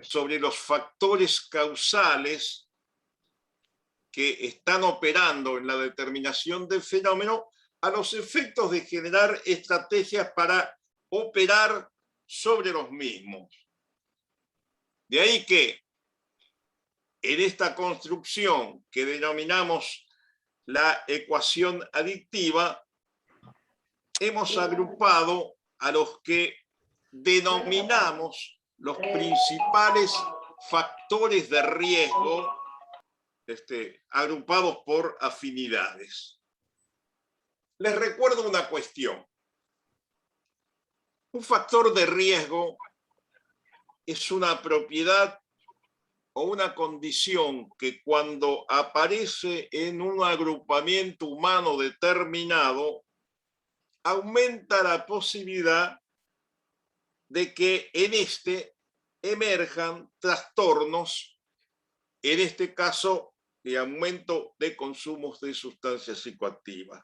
sobre los factores causales que están operando en la determinación del fenómeno a los efectos de generar estrategias para operar sobre los mismos. De ahí que en esta construcción que denominamos la ecuación adictiva, hemos agrupado a los que denominamos los principales factores de riesgo, agrupados por afinidades. Les recuerdo una cuestión. Un factor de riesgo es una propiedad o una condición que cuando aparece en un agrupamiento humano determinado, aumenta la posibilidad de que en este emerjan trastornos, en este caso de aumento de consumos de sustancias psicoactivas.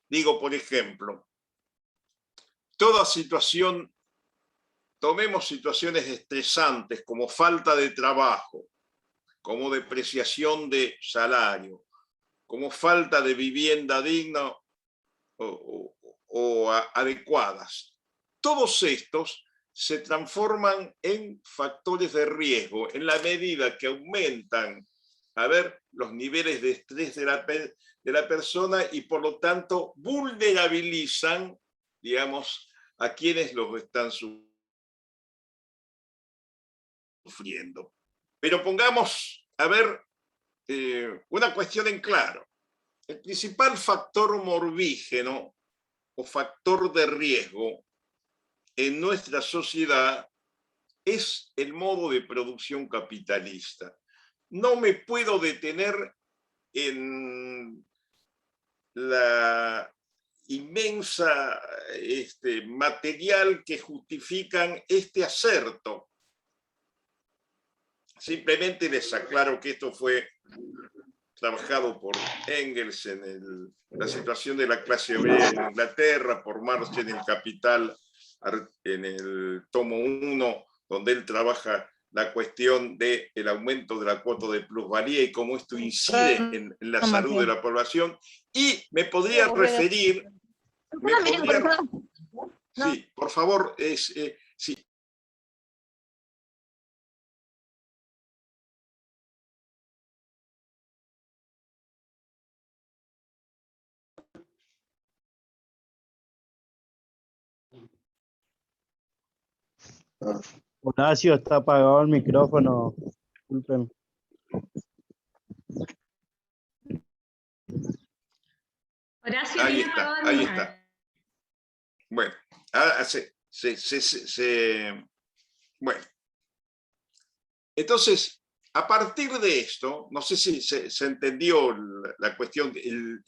Digo, por ejemplo, toda situación, tomemos situaciones estresantes como falta de trabajo, como depreciación de salario, como falta de vivienda digna o adecuadas. Todos estos se transforman en factores de riesgo en la medida que aumentan los niveles de estrés de la persona y por lo tanto vulnerabilizan, digamos, a quienes los están sufriendo. Pero pongamos, una cuestión en claro. El principal factor morbígeno o factor de riesgo en nuestra sociedad es el modo de producción capitalista. No me puedo detener en la inmensa material que justifican este aserto. Simplemente les aclaro que esto fue trabajado por Engels en la situación de la clase obrera en Inglaterra, por Marx en El Capital, en el tomo 1, donde él trabaja la cuestión del aumento de la cuota de plusvalía y cómo esto incide en la salud de la población. Y me podría referir... Sí, por favor, sí. Horacio, está apagado el micrófono. Disculpen. Horacio, ahí está, ahí está. Bueno, bueno. Entonces, a partir de esto, no sé si se entendió la cuestión, el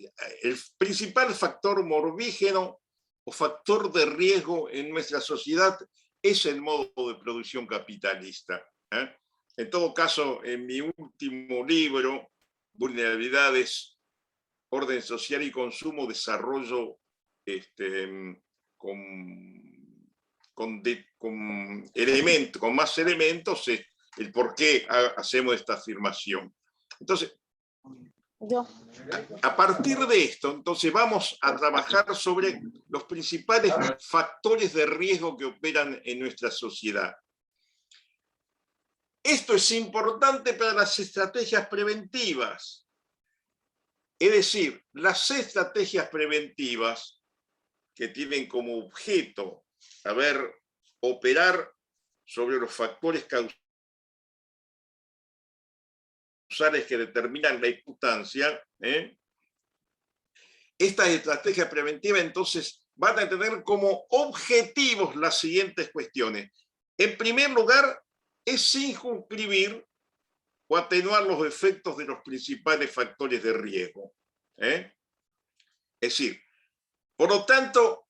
principal factor morbígeno o factor de riesgo en nuestra sociedad es el modo de producción capitalista. En todo caso, en mi último libro, Vulnerabilidades, Orden Social y Consumo, desarrollo con más elementos el por qué hacemos esta afirmación. Entonces, a partir de esto, entonces vamos a trabajar sobre los principales factores de riesgo que operan en nuestra sociedad. Esto es importante para las estrategias preventivas. Es decir, las estrategias preventivas que tienen como objeto operar sobre los factores causales que determinan la imputancia, estas estrategias preventivas entonces van a tener como objetivos las siguientes cuestiones. En primer lugar, es circunscribir o atenuar los efectos de los principales factores de riesgo. Es decir, por lo tanto,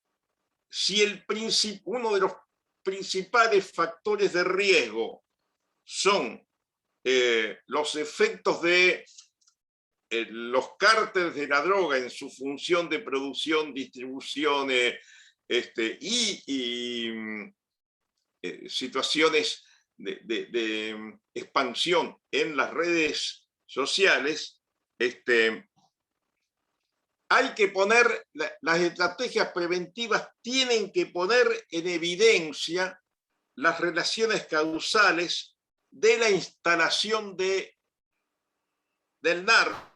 si uno de los principales factores de riesgo son los efectos de los cárteles de la droga en su función de producción, distribución situaciones de expansión en las redes sociales, hay que poner, las estrategias preventivas tienen que poner en evidencia las relaciones causales de la instalación del narco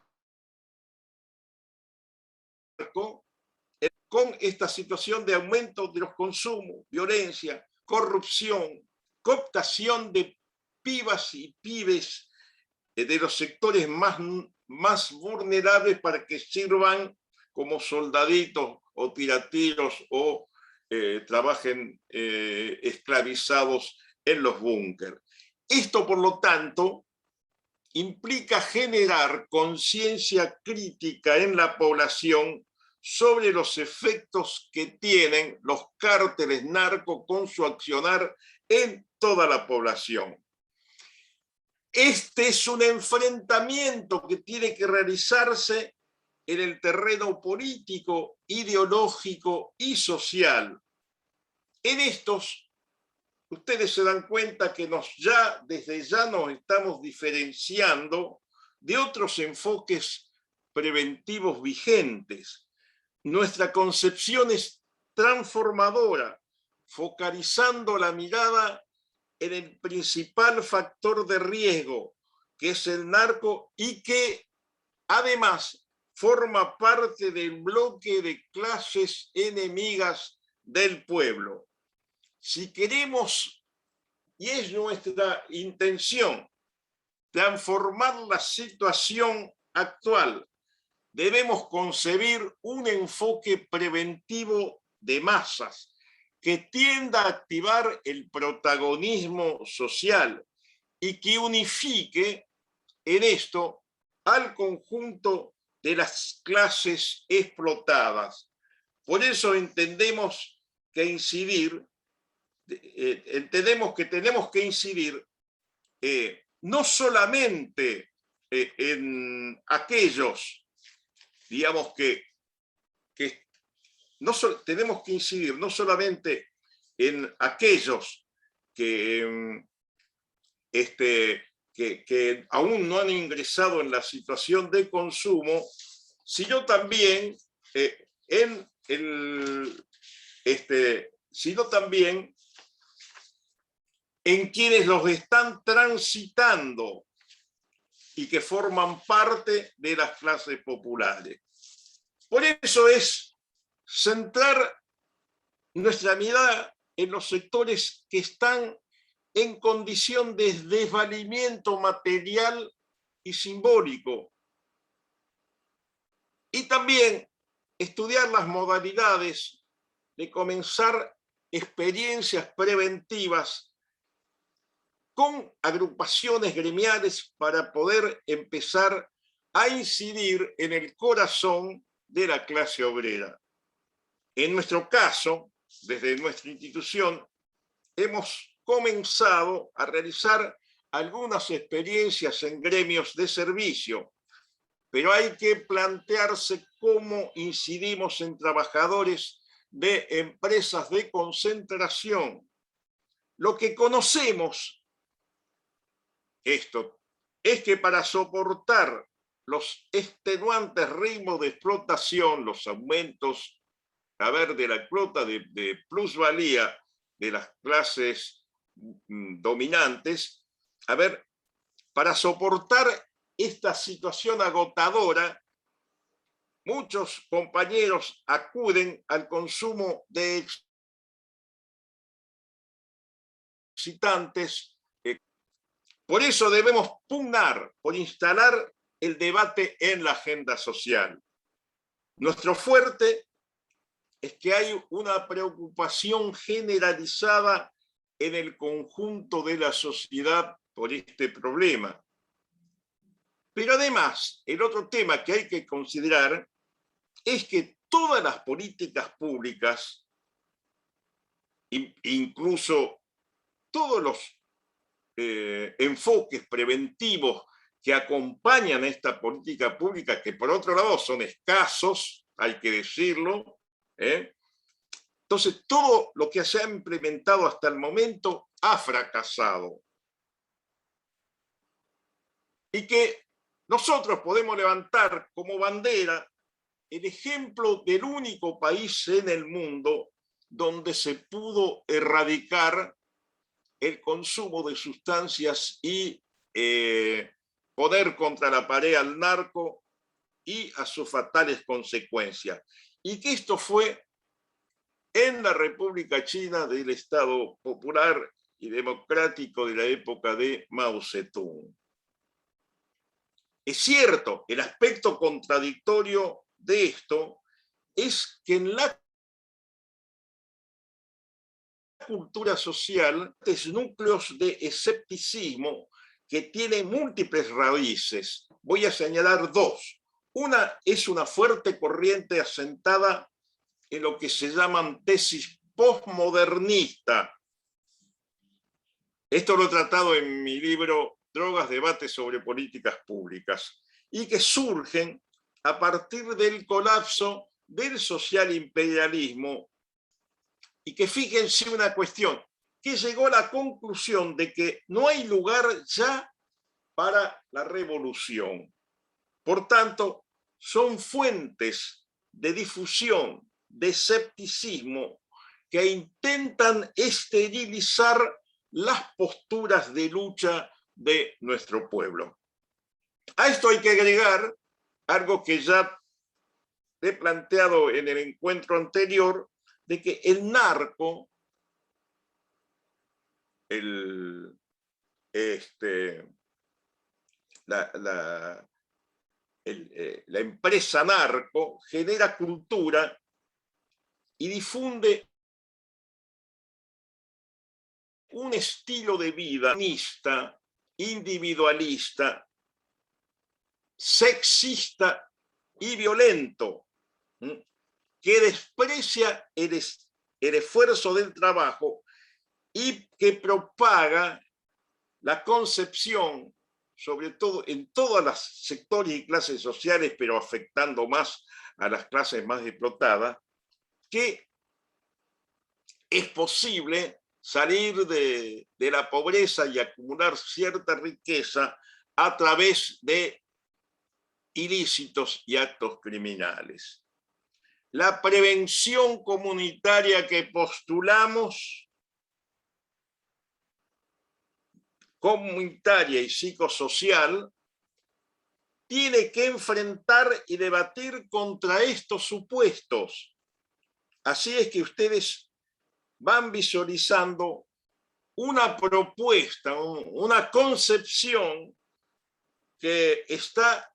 con esta situación de aumento de los consumos, violencia, corrupción, cooptación de pibas y pibes de los sectores más vulnerables para que sirvan como soldaditos o tirateros o trabajen esclavizados en los búnkeres. Esto, por lo tanto, implica generar conciencia crítica en la población sobre los efectos que tienen los cárteles narcos con su accionar en toda la población. Este es un enfrentamiento que tiene que realizarse en el terreno político, ideológico y social. En estos, ustedes se dan cuenta que desde ya nos estamos diferenciando de otros enfoques preventivos vigentes. Nuestra concepción es transformadora, focalizando la mirada en el principal factor de riesgo, que es el narco, y que además forma parte del bloque de clases enemigas del pueblo. Si queremos, y es nuestra intención, transformar la situación actual, debemos concebir un enfoque preventivo de masas que tienda a activar el protagonismo social y que unifique en esto al conjunto de las clases explotadas. Por eso entendemos que tenemos que incidir no solamente en aquellos, digamos tenemos que incidir no solamente en aquellos que aún no han ingresado en la situación de consumo, sino también en quienes los están transitando y que forman parte de las clases populares. Por eso es centrar nuestra mirada en los sectores que están en condición de desvalimiento material y simbólico. Y también estudiar las modalidades de comenzar experiencias preventivas con agrupaciones gremiales para poder empezar a incidir en el corazón de la clase obrera. En nuestro caso, desde nuestra institución, hemos comenzado a realizar algunas experiencias en gremios de servicio, pero hay que plantearse cómo incidimos en trabajadores de empresas de concentración. Lo que conocemos es que para soportar los extenuantes ritmos de explotación, los aumentos de la cuota de plusvalía de las clases dominantes, para soportar esta situación agotadora, muchos compañeros acuden al consumo de excitantes. Por eso debemos pugnar por instalar el debate en la agenda social. Nuestro fuerte es que hay una preocupación generalizada en el conjunto de la sociedad por este problema. Pero además, el otro tema que hay que considerar es que todas las políticas públicas, incluso todos los enfoques preventivos que acompañan esta política pública, que por otro lado son escasos, hay que decirlo. Entonces, todo lo que se ha implementado hasta el momento ha fracasado. Y que nosotros podemos levantar como bandera el ejemplo del único país en el mundo donde se pudo erradicar el consumo de sustancias y poner contra la pared al narco y a sus fatales consecuencias. Y que esto fue en la República China del Estado Popular y Democrático de la época de Mao Zedong. Es cierto, el aspecto contradictorio de esto es que en la cultura social, núcleos de escepticismo que tienen múltiples raíces. Voy a señalar dos. Una es una fuerte corriente asentada en lo que se llaman tesis postmodernista. Esto lo he tratado en mi libro Drogas, Debates sobre Políticas Públicas, y que surgen a partir del colapso del social imperialismo, y que fíjense una cuestión, que llegó a la conclusión de que no hay lugar ya para la revolución. Por tanto, son fuentes de difusión, de escepticismo, que intentan esterilizar las posturas de lucha de nuestro pueblo. A esto hay que agregar algo que ya he planteado en el encuentro anterior, de que el narco, la empresa narco genera cultura y difunde un estilo de vida individualista, sexista y violento, que desprecia el esfuerzo del trabajo y que propaga la concepción, sobre todo en todos los sectores y clases sociales, pero afectando más a las clases más explotadas, que es posible salir de la pobreza y acumular cierta riqueza a través de ilícitos y actos criminales. La prevención comunitaria que postulamos, comunitaria y psicosocial, tiene que enfrentar y debatir contra estos supuestos. Así es que ustedes van visualizando una propuesta, una concepción que está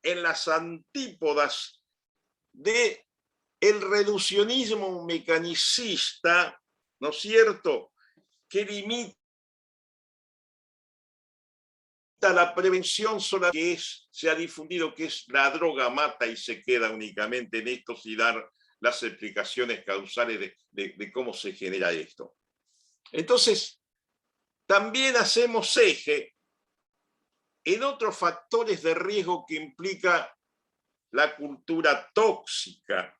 en las antípodas del reduccionismo mecanicista, ¿no es cierto?, que limita la prevención sola, que se ha difundido que es la droga mata y se queda únicamente en esto sin dar las explicaciones causales de cómo se genera esto. Entonces, también hacemos eje en otros factores de riesgo que implica la cultura tóxica.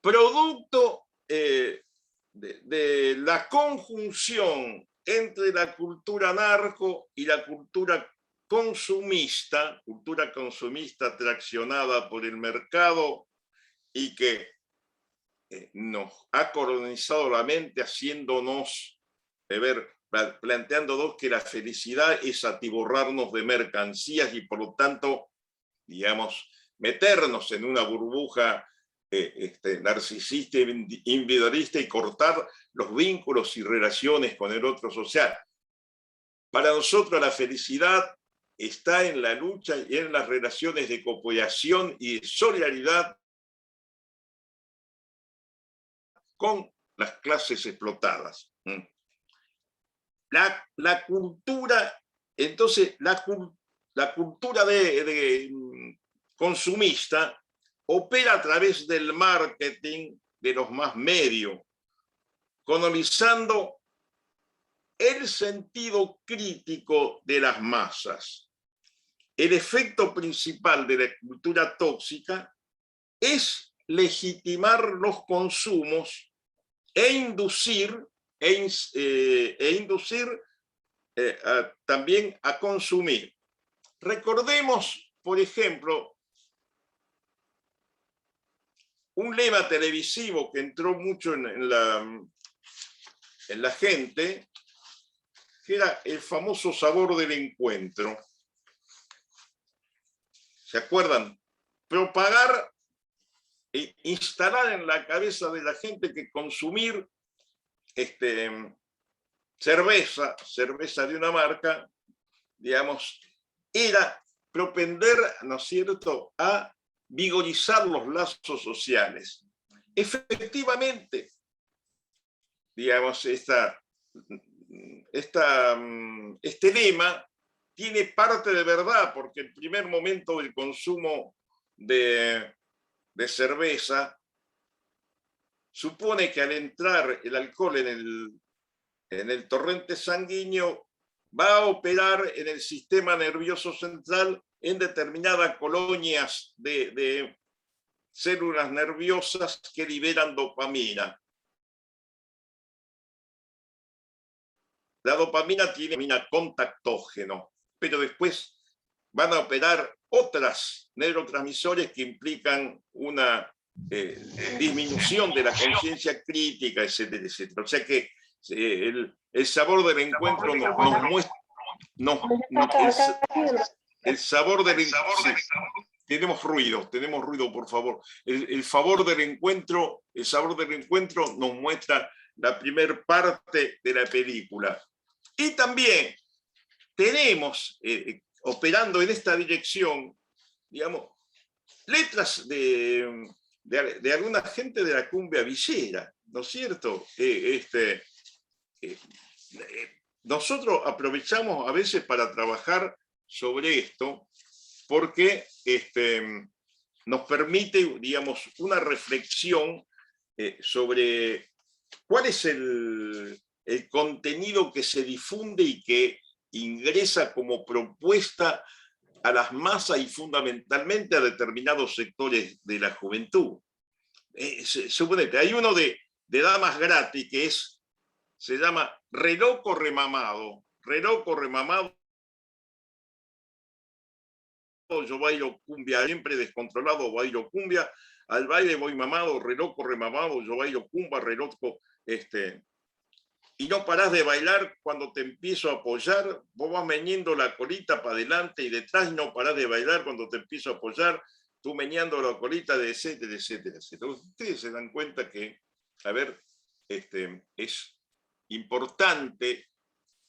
Producto de la conjunción entre la cultura narco y la cultura consumista traccionada por el mercado y que nos ha colonizado la mente haciéndonos planteándonos que la felicidad es atiborrarnos de mercancías y por lo tanto, digamos, meternos en una burbuja narcisista, individualista y cortar los vínculos y relaciones con el otro social. Para nosotros la felicidad está en la lucha y en las relaciones de cooperación y de solidaridad con las clases explotadas. La cultura, entonces, la cultura consumista opera a través del marketing de los más medios, colonizando el sentido crítico de las masas. El efecto principal de la cultura tóxica es legitimar los consumos e inducir también a consumir. Recordemos, por ejemplo, un lema televisivo que entró mucho en la gente, que era el famoso sabor del encuentro. ¿Se acuerdan? Propagar e instalar en la cabeza de la gente que consumir cerveza de una marca, digamos, era propender, ¿no es cierto?, a vigorizar los lazos sociales. Efectivamente, digamos, este lema tiene parte de verdad, porque el primer momento del consumo de cerveza supone que al entrar el alcohol en el torrente sanguíneo va a operar en el sistema nervioso central en determinadas colonias de células nerviosas que liberan dopamina. La dopamina tiene contactógeno, pero después van a operar otras neurotransmisores que implican una disminución de la conciencia crítica, etcétera, etcétera. O sea que el sabor del encuentro nos muestra... el sabor del encuentro... Sí, tenemos ruido, por favor. El sabor del encuentro nos muestra la primer parte de la película. Y también tenemos, operando en esta dirección, digamos, letras de alguna gente de la cumbia villera, ¿no es cierto? Nosotros aprovechamos a veces para trabajar sobre esto, porque nos permite, digamos, una reflexión sobre cuál es el contenido que se difunde y que ingresa como propuesta a las masas y fundamentalmente a determinados sectores de la juventud. Suponete, hay uno de damas gratis que se llama Reloco Remamado. Reloco Remamado, yo bailo cumbia, siempre descontrolado bailo cumbia, al baile voy mamado, reloco remamado, yo bailo cumba, reloco, y no parás de bailar cuando te empiezo a apoyar, vos vas meñiendo la colita para adelante y detrás, y no parás de bailar cuando te empiezo a apoyar, tú meñando la colita, etcétera, etcétera, etcétera. Ustedes se dan cuenta que, a ver, es importante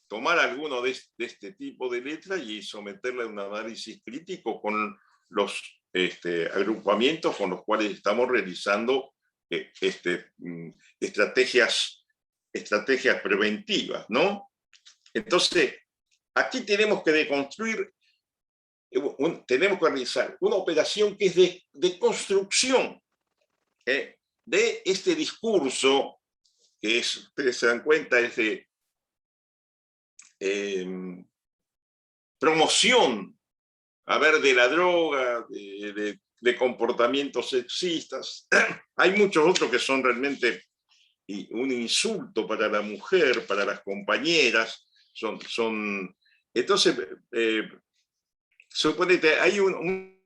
tomar alguno de este tipo de letras y someterla a un análisis crítico con los agrupamientos con los cuales estamos realizando estrategias preventivas, ¿no? Entonces, aquí tenemos que deconstruir, tenemos que realizar una operación que es de construcción de este discurso, que es, ustedes se dan cuenta, es de promoción, a ver, de la droga, de comportamientos sexistas. Hay muchos otros que son realmente un insulto para la mujer, para las compañeras. Entonces, suponete, hay uno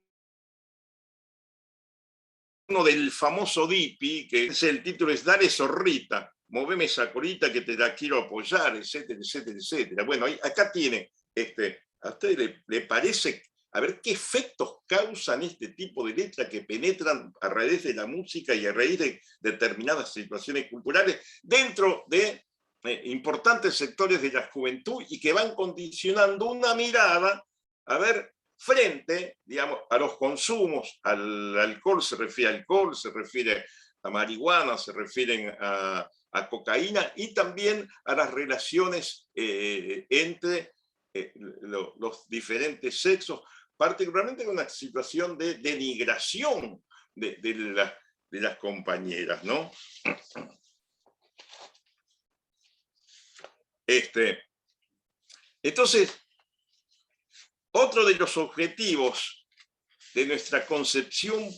del famoso Dipi, que es el título es Dale zorrita, moveme esa colita que te la quiero apoyar, etcétera, etcétera, etcétera. Bueno, acá tiene, ¿a usted le parece, a ver qué efectos causan este tipo de letras que penetran a raíz de la música y a raíz de determinadas situaciones culturales dentro de importantes sectores de la juventud y que van condicionando una mirada, a ver, frente, digamos, a los consumos, al alcohol, se refiere a alcohol, se refiere a marihuana, se refieren a cocaína y también a las relaciones entre los diferentes sexos, particularmente con una situación de denigración de las compañeras, ¿no? Entonces, otro de los objetivos de nuestra concepción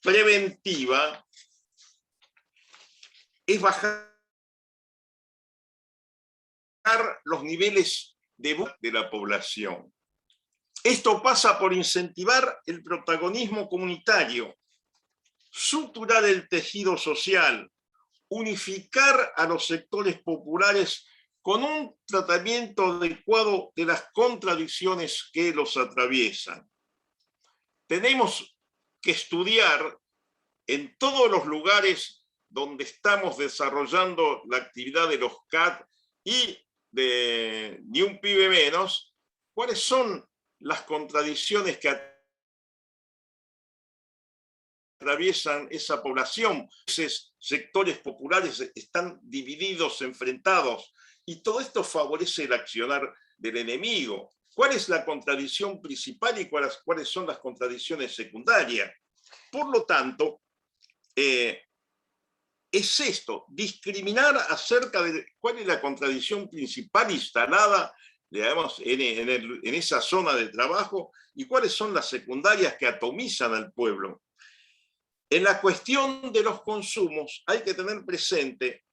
preventiva es bajar los niveles de la población. Esto pasa por incentivar el protagonismo comunitario, suturar el tejido social, unificar a los sectores populares con un tratamiento adecuado de las contradicciones que los atraviesan. Tenemos que estudiar en todos los lugares donde estamos desarrollando la actividad de los CAT y de Ni un Pibe Menos, cuáles son las contradicciones que atraviesan esa población. Esos sectores populares están divididos, enfrentados, y todo esto favorece el accionar del enemigo. ¿Cuál es la contradicción principal y cuáles son las contradicciones secundarias? Por lo tanto, es esto, discriminar acerca de cuál es la contradicción principal instalada, digamos, en esa zona de trabajo y cuáles son las secundarias que atomizan al pueblo. En la cuestión de los consumos hay que tener presente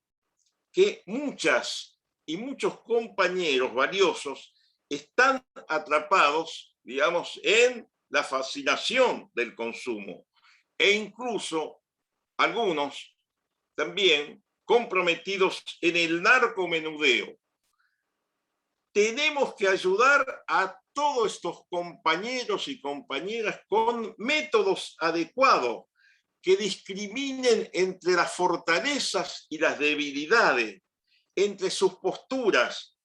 que muchas y muchos compañeros valiosos están atrapados, digamos, en la fascinación del consumo e incluso algunos también comprometidos en el narcomenudeo. Tenemos que ayudar a todos estos compañeros y compañeras con métodos adecuados que discriminen entre las fortalezas y las debilidades, entre sus posturas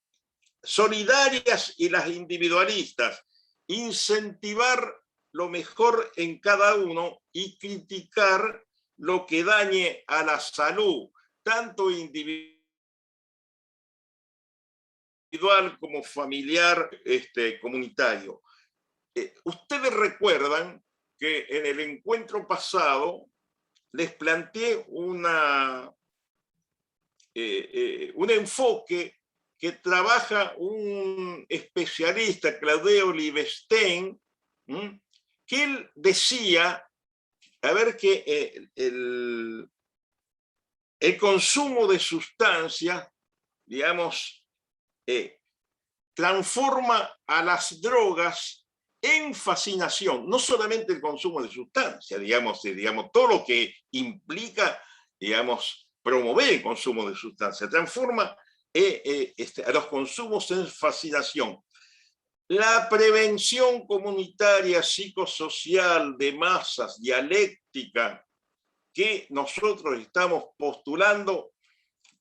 solidarias y las individualistas, incentivar lo mejor en cada uno y criticar lo que dañe a la salud, tanto individual como familiar, comunitario. Ustedes recuerdan que en el encuentro pasado les planteé un enfoque que trabaja un especialista, Claudio Livestein, que él decía, a ver, que el consumo de sustancias, digamos, transforma a las drogas en fascinación, no solamente el consumo de sustancias, digamos, todo lo que implica, digamos, promover el consumo de sustancias, transforma a los consumos en fascinación. La prevención comunitaria psicosocial de masas, dialéctica, que nosotros estamos postulando,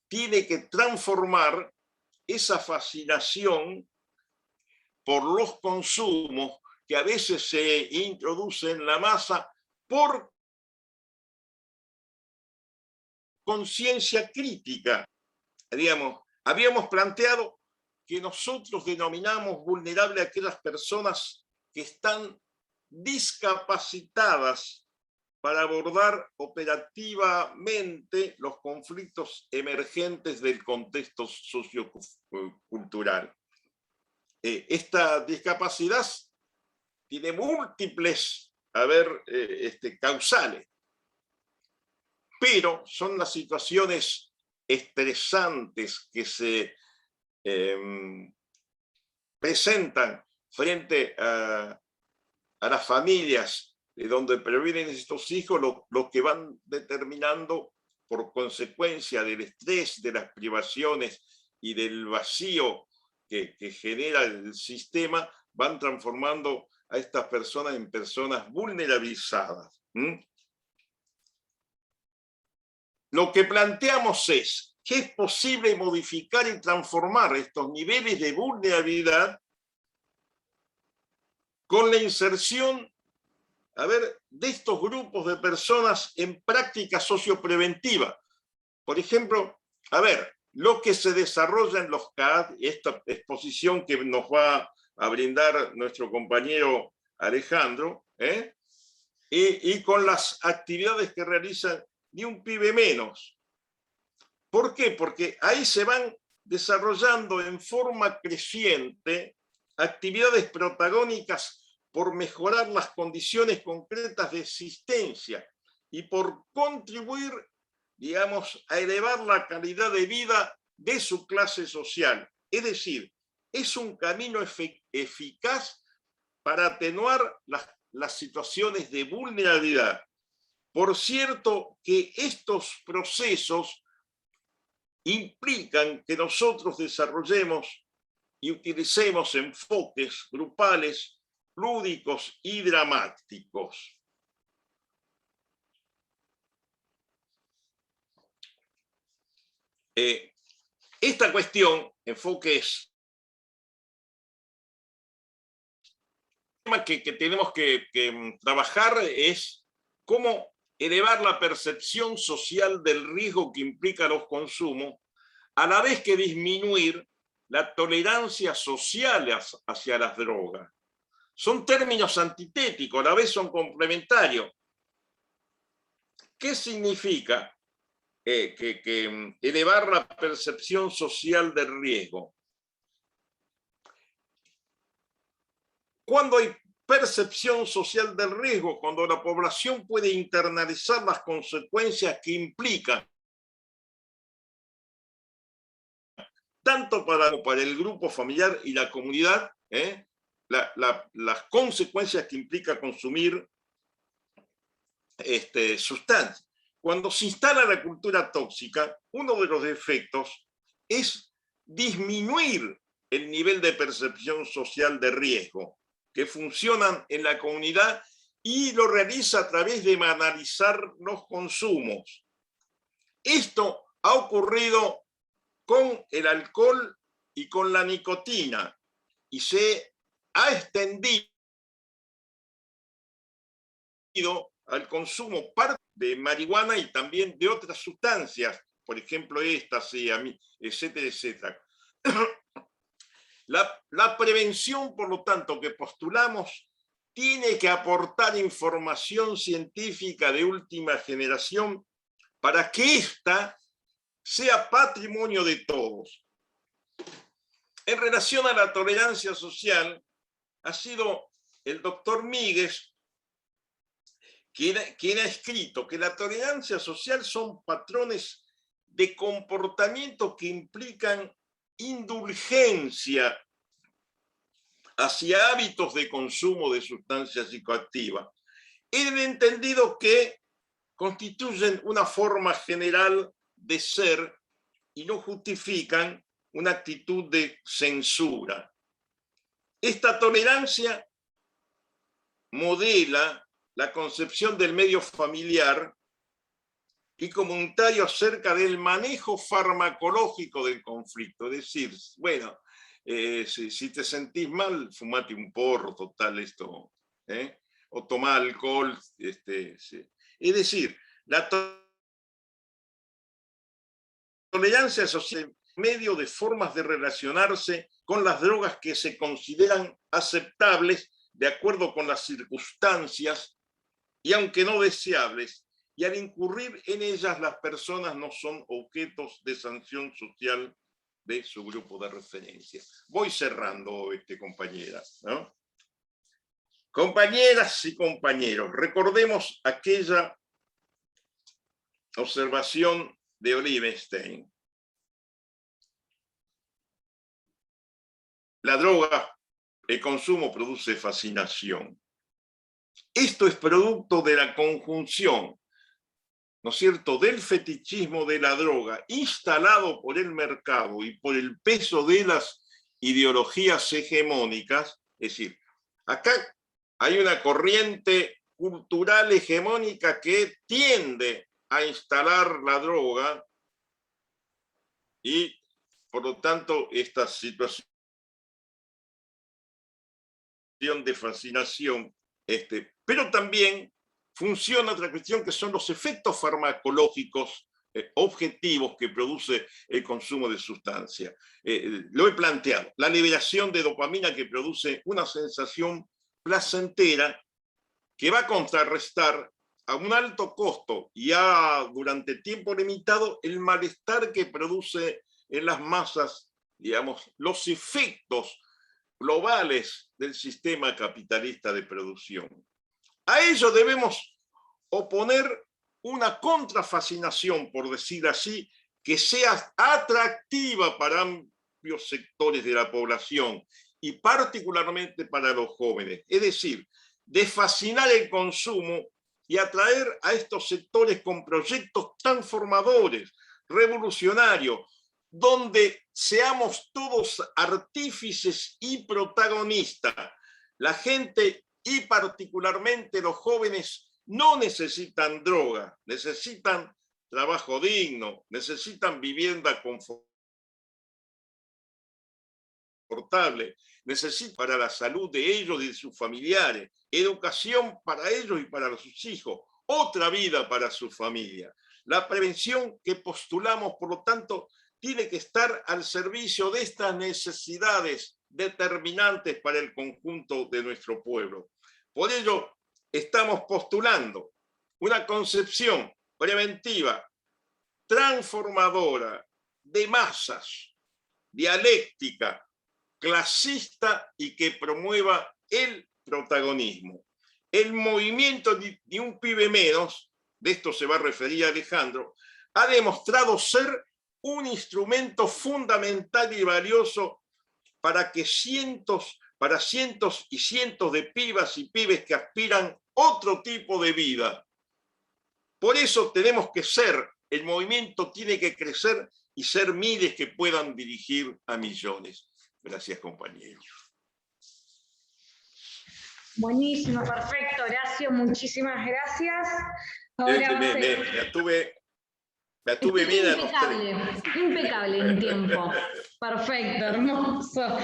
tiene que transformar esa fascinación por los consumos que a veces se introducen en la masa por conciencia crítica. Digamos, habíamos planteado que nosotros denominamos vulnerable a aquellas personas que están discapacitadas para abordar operativamente los conflictos emergentes del contexto sociocultural. Esta discapacidad tiene múltiples causales, pero son las situaciones estresantes que se presentan frente a las familias de donde provienen estos hijos, lo que van determinando por consecuencia del estrés, de las privaciones y del vacío que genera el sistema, van transformando a estas personas en personas vulnerabilizadas. Lo que planteamos es que es posible modificar y transformar estos niveles de vulnerabilidad con la inserción, de estos grupos de personas en práctica sociopreventiva. Por ejemplo, lo que se desarrolla en los CAD, esta exposición que nos va a brindar nuestro compañero Alejandro, y con las actividades que realizan Ni un Pibe Menos. ¿Por qué? Porque ahí se van desarrollando en forma creciente actividades protagónicas por mejorar las condiciones concretas de existencia y por contribuir, digamos, a elevar la calidad de vida de su clase social. Es decir, es un camino eficaz para atenuar las situaciones de vulnerabilidad. Por cierto, que estos procesos implican que nosotros desarrollemos y utilicemos enfoques grupales, lúdicos y dramáticos. Esta cuestión, enfoques, el tema que tenemos que trabajar es cómo elevar la percepción social del riesgo que implica los consumos, a la vez que disminuir la tolerancia social hacia las drogas. Son términos antitéticos, a la vez son complementarios. ¿Qué significa que elevar la percepción social del riesgo? Cuando hay percepción social del riesgo, cuando la población puede internalizar las consecuencias que implican, tanto para el grupo familiar y la comunidad, las consecuencias que implica consumir sustancias. Cuando se instala la cultura tóxica, uno de los efectos es disminuir el nivel de percepción social de riesgo que funcionan en la comunidad y lo realiza a través de banalizar los consumos. Esto ha ocurrido con el alcohol y con la nicotina y se ha extendido al consumo de marihuana y también de otras sustancias, por ejemplo estas, etcétera, etcétera. La prevención, por lo tanto, que postulamos, tiene que aportar información científica de última generación para que ésta sea patrimonio de todos. En relación a la tolerancia social, ha sido el doctor Míguez quien ha escrito que la tolerancia social son patrones de comportamiento que implican indulgencia hacia hábitos de consumo de sustancias psicoactivas, en el entendido que constituyen una forma general de ser y no justifican una actitud de censura. Esta tolerancia modela la concepción del medio familiar y comunitario acerca del manejo farmacológico del conflicto. Es decir, bueno, si te sentís mal, fumate un porro, total esto, o toma alcohol. Sí. Es decir, la tolerancia social es medio de formas de relacionarse con las drogas que se consideran aceptables de acuerdo con las circunstancias y aunque no deseables, y al incurrir en ellas las personas no son objetos de sanción social de su grupo de referencia. Voy cerrando, compañeras, ¿no? Compañeras y compañeros, recordemos aquella observación de Olivenstein. La droga, el consumo produce fascinación. Esto es producto de la conjunción, ¿no es cierto?, del fetichismo de la droga instalado por el mercado y por el peso de las ideologías hegemónicas. Es decir, acá hay una corriente cultural hegemónica que tiende a instalar la droga y, por lo tanto, esta situación de fascinación, pero también funciona otra cuestión que son los efectos farmacológicos objetivos que produce el consumo de sustancias. Lo he planteado, la liberación de dopamina que produce una sensación placentera que va a contrarrestar a un alto costo y durante tiempo limitado el malestar que produce en las masas, digamos, los efectos globales del sistema capitalista de producción. A ello debemos oponer una contrafascinación, por decir así, que sea atractiva para amplios sectores de la población y particularmente para los jóvenes. Es decir, de fascinar el consumo y atraer a estos sectores con proyectos transformadores, revolucionarios, donde seamos todos artífices y protagonistas. La gente y particularmente los jóvenes no necesitan droga, necesitan trabajo digno, necesitan vivienda confortable, necesitan para la salud de ellos y de sus familiares, educación para ellos y para sus hijos, otra vida para su familia. La prevención que postulamos, por lo tanto, tiene que estar al servicio de estas necesidades determinantes para el conjunto de nuestro pueblo. Por ello, estamos postulando una concepción preventiva, transformadora, de masas, dialéctica, clasista y que promueva el protagonismo. El movimiento de un pibe menos, de esto se va a referir Alejandro, ha demostrado ser un instrumento fundamental y valioso para cientos y cientos de pibas y pibes que aspiran otro tipo de vida. Por eso tenemos que ser, el movimiento tiene que crecer y ser miles que puedan dirigir a millones. Gracias, compañeros. Buenísimo, perfecto, Horacio, muchísimas gracias. Ahora la tuve bien impecable, impecable en tiempo. Perfecto, hermoso.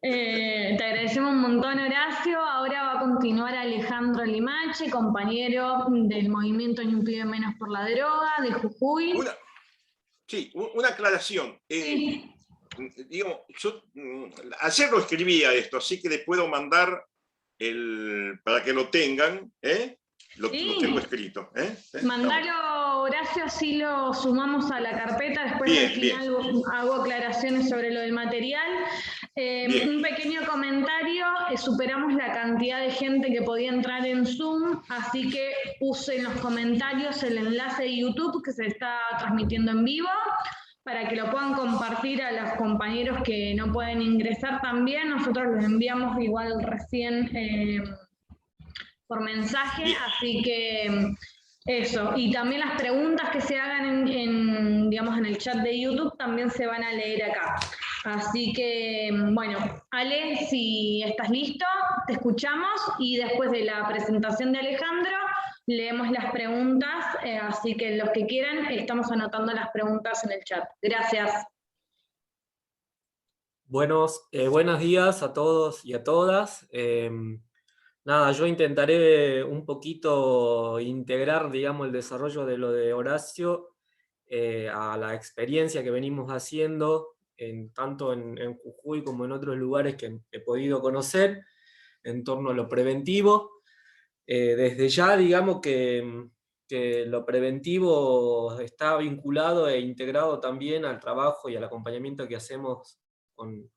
Te agradecemos un montón, Horacio. Ahora va a continuar Alejandro Limache, compañero del movimiento Ni un pibe menos por la droga, de Jujuy. Una aclaración. Sí. Digamos, yo ayer lo escribía esto, así que les puedo mandar para que lo tengan, lo tengo escrito. Mandalo, Horacio, así lo sumamos a la carpeta. Después al final hago aclaraciones sobre lo del material. Un pequeño comentario, superamos la cantidad de gente que podía entrar en Zoom, así que puse en los comentarios el enlace de YouTube que se está transmitiendo en vivo, para que lo puedan compartir a los compañeros que no pueden ingresar también. Nosotros los enviamos igual recién por mensaje, así que eso. Y también las preguntas que se hagan digamos, en el chat de YouTube también se van a leer acá. Así que, bueno, Ale, si estás listo, te escuchamos y después de la presentación de Alejandro, leemos las preguntas, así que los que quieran, estamos anotando las preguntas en el chat. Gracias. Buenos días a todos y a todas. Nada, yo intentaré un poquito integrar, digamos, el desarrollo de lo de Horacio a la experiencia que venimos haciendo, tanto en Jujuy como en otros lugares que he podido conocer, en torno a lo preventivo. Desde ya, digamos que lo preventivo está vinculado e integrado también al trabajo y al acompañamiento que hacemos con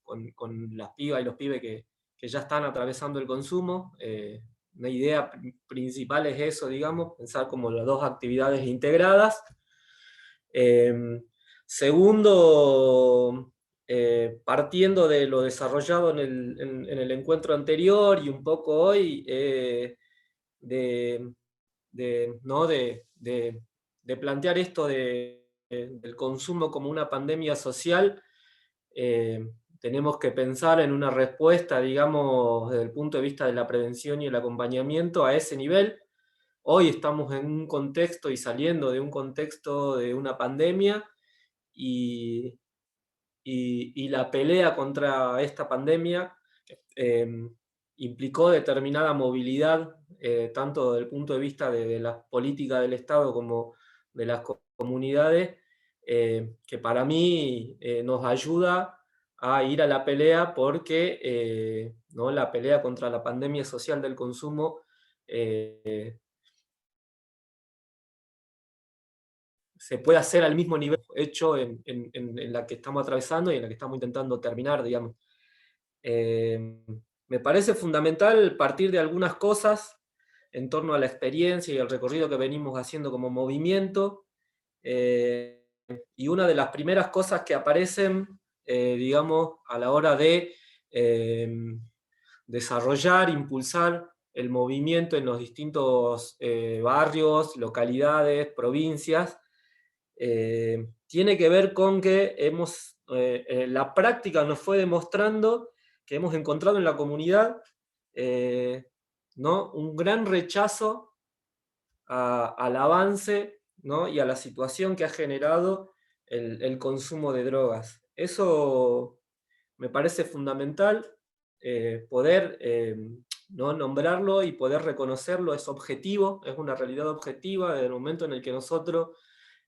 las pibas y los pibes que ya están atravesando el consumo. Una idea principal es eso, digamos, pensar como las dos actividades integradas. Segundo, partiendo de lo desarrollado en el encuentro anterior y un poco hoy, de plantear esto del consumo como una pandemia social, tenemos que pensar en una respuesta, digamos, desde el punto de vista de la prevención y el acompañamiento a ese nivel. Hoy estamos en un contexto y saliendo de un contexto de una pandemia y la pelea contra esta pandemia implicó determinada movilidad, tanto desde el punto de vista de la política del Estado como de las comunidades, que para mí nos ayuda a ir a la pelea porque ¿no? La pelea contra la pandemia social del consumo se puede hacer al mismo nivel hecho en la que estamos atravesando y en la que estamos intentando terminar, digamos. Me parece fundamental partir de algunas cosas en torno a la experiencia y el recorrido que venimos haciendo como movimiento, y una de las primeras cosas que aparecen, digamos, a la hora de desarrollar, impulsar el movimiento en los distintos barrios, localidades, provincias, tiene que ver con que la práctica nos fue demostrando que hemos encontrado en la comunidad, ¿no?, un gran rechazo al avance, ¿no?, y a la situación que ha generado el consumo de drogas. Eso me parece fundamental, poder ¿no?, nombrarlo y poder reconocerlo. Es objetivo, es una realidad objetiva desde el momento en el que nosotros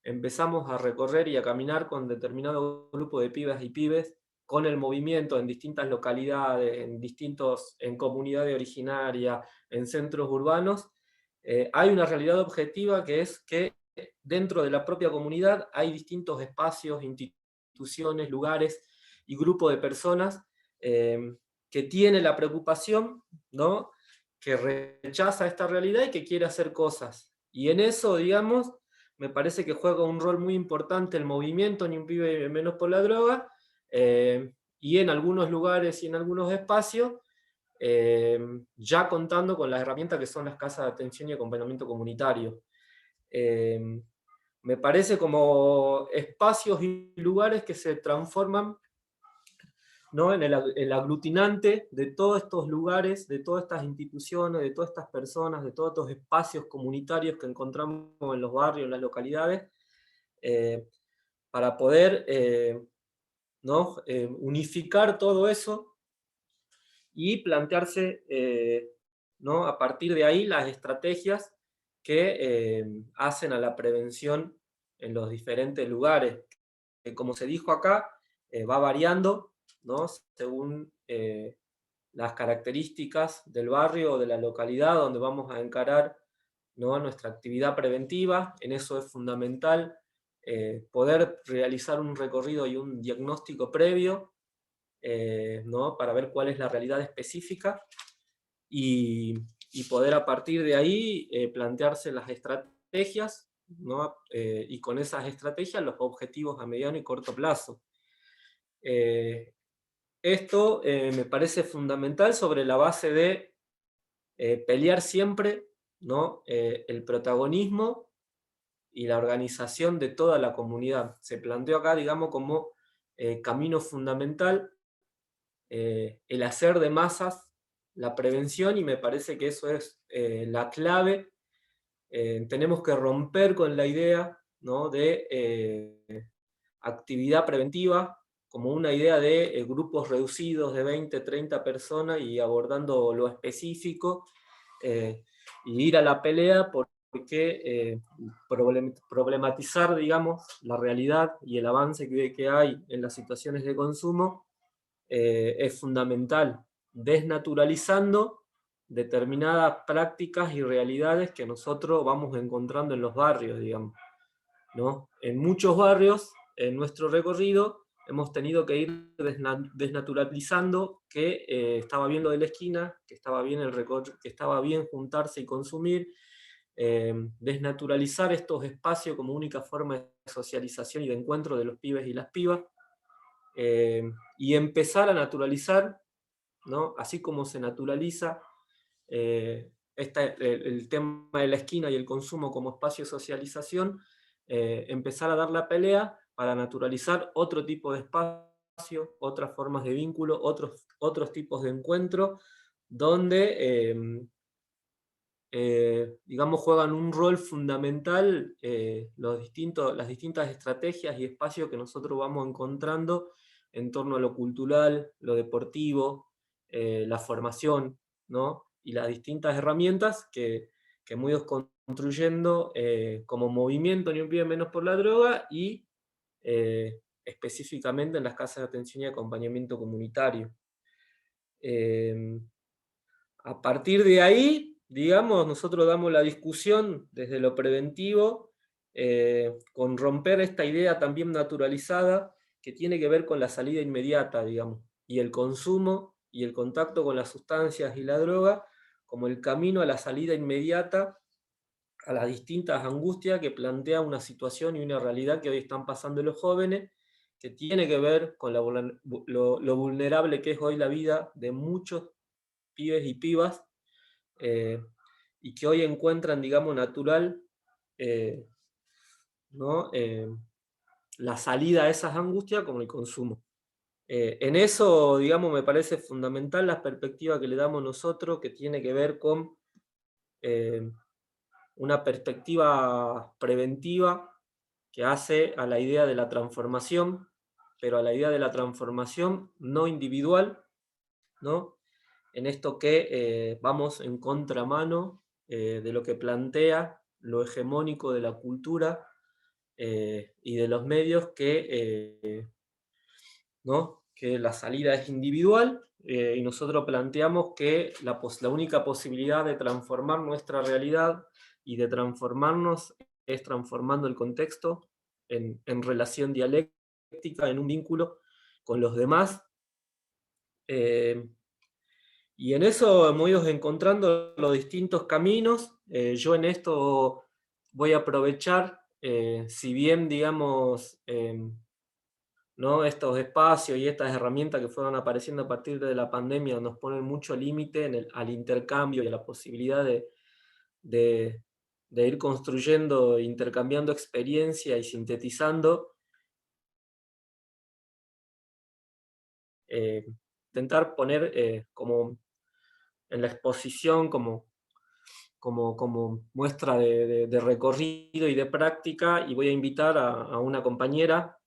empezamos a recorrer y a caminar con determinado grupo de pibas y pibes, con el movimiento en distintas localidades, en comunidades originarias, en centros urbanos. Hay una realidad objetiva, que es que dentro de la propia comunidad hay distintos espacios, instituciones, lugares y grupos de personas que tienen la preocupación, ¿no?, que rechaza esta realidad y que quiere hacer cosas. Y en eso, digamos, me parece que juega un rol muy importante el movimiento Ni un pibe menos por la droga, y en algunos lugares y en algunos espacios, ya contando con las herramientas que son las casas de atención y acompañamiento comunitario. Me parece como espacios y lugares que se transforman, ¿no?, en el aglutinante de todos estos lugares, de todas estas instituciones, de todas estas personas, de todos estos espacios comunitarios que encontramos en los barrios, en las localidades, para poder ¿no?, unificar todo eso y plantearse, ¿no?, a partir de ahí las estrategias que hacen a la prevención en los diferentes lugares, que, como se dijo acá, va variando, ¿no?, según las características del barrio o de la localidad donde vamos a encarar, ¿no?, nuestra actividad preventiva. En eso es fundamental poder realizar un recorrido y un diagnóstico previo, ¿no?, para ver cuál es la realidad específica y poder a partir de ahí plantearse las estrategias, ¿no?, y con esas estrategias los objetivos a mediano y corto plazo. Esto me parece fundamental sobre la base de pelear siempre, ¿no?, el protagonismo y la organización de toda la comunidad. Se planteó acá, digamos, como camino fundamental el hacer de masas la prevención, y me parece que eso es la clave. Tenemos que romper con la idea, ¿no?, de actividad preventiva como una idea de grupos reducidos de 20, 30 personas y abordando lo específico, y ir a la pelea porque problematizar, digamos, la realidad y el avance que hay en las situaciones de consumo es fundamental, desnaturalizando determinadas prácticas y realidades que nosotros vamos encontrando en los barrios, digamos, ¿no? En muchos barrios, en nuestro recorrido, hemos tenido que ir desnaturalizando que estaba bien lo de la esquina, que estaba bien que estaba bien juntarse y consumir, desnaturalizar estos espacios como única forma de socialización y de encuentro de los pibes y las pibas, y empezar a naturalizar, ¿no?, así como se naturaliza el tema de la esquina y el consumo como espacio de socialización, empezar a dar la pelea para naturalizar otro tipo de espacio, otras formas de vínculo, otros tipos de encuentro, donde digamos, juegan un rol fundamental las distintas estrategias y espacios que nosotros vamos encontrando en torno a lo cultural, lo deportivo, la formación, ¿no?, y las distintas herramientas que hemos ido construyendo como movimiento Ni un pibe menos por la droga, y específicamente en las casas de atención y acompañamiento comunitario. A partir de ahí, digamos, nosotros damos la discusión desde lo preventivo, con romper esta idea también naturalizada que tiene que ver con la salida inmediata, digamos, y el consumo y el contacto con las sustancias y la droga como el camino a la salida inmediata a las distintas angustias que plantea una situación y una realidad que hoy están pasando los jóvenes, que tiene que ver con lo vulnerable que es hoy la vida de muchos pibes y pibas, y que hoy encuentran, digamos, natural, ¿no? La salida a esas angustias como el consumo. En eso, digamos, me parece fundamental la perspectiva que le damos nosotros, que tiene que ver con una perspectiva preventiva que hace a la idea de la transformación, pero a la idea de la transformación no individual, ¿no? En esto que vamos en contramano de lo que plantea lo hegemónico de la cultura y de los medios ¿no? Que la salida es individual y nosotros planteamos que la única posibilidad de transformar nuestra realidad y de transformarnos es transformando el contexto en relación dialéctica, en un vínculo con los demás. Y en eso hemos ido encontrando los distintos caminos. Yo en esto voy a aprovechar, si bien, digamos, ¿no? Estos espacios y estas herramientas que fueron apareciendo a partir de la pandemia nos ponen mucho límite al intercambio y a la posibilidad de ir construyendo, intercambiando experiencia y sintetizando. Intentar poner como en la exposición como muestra de recorrido y de práctica, y voy a invitar a una compañera,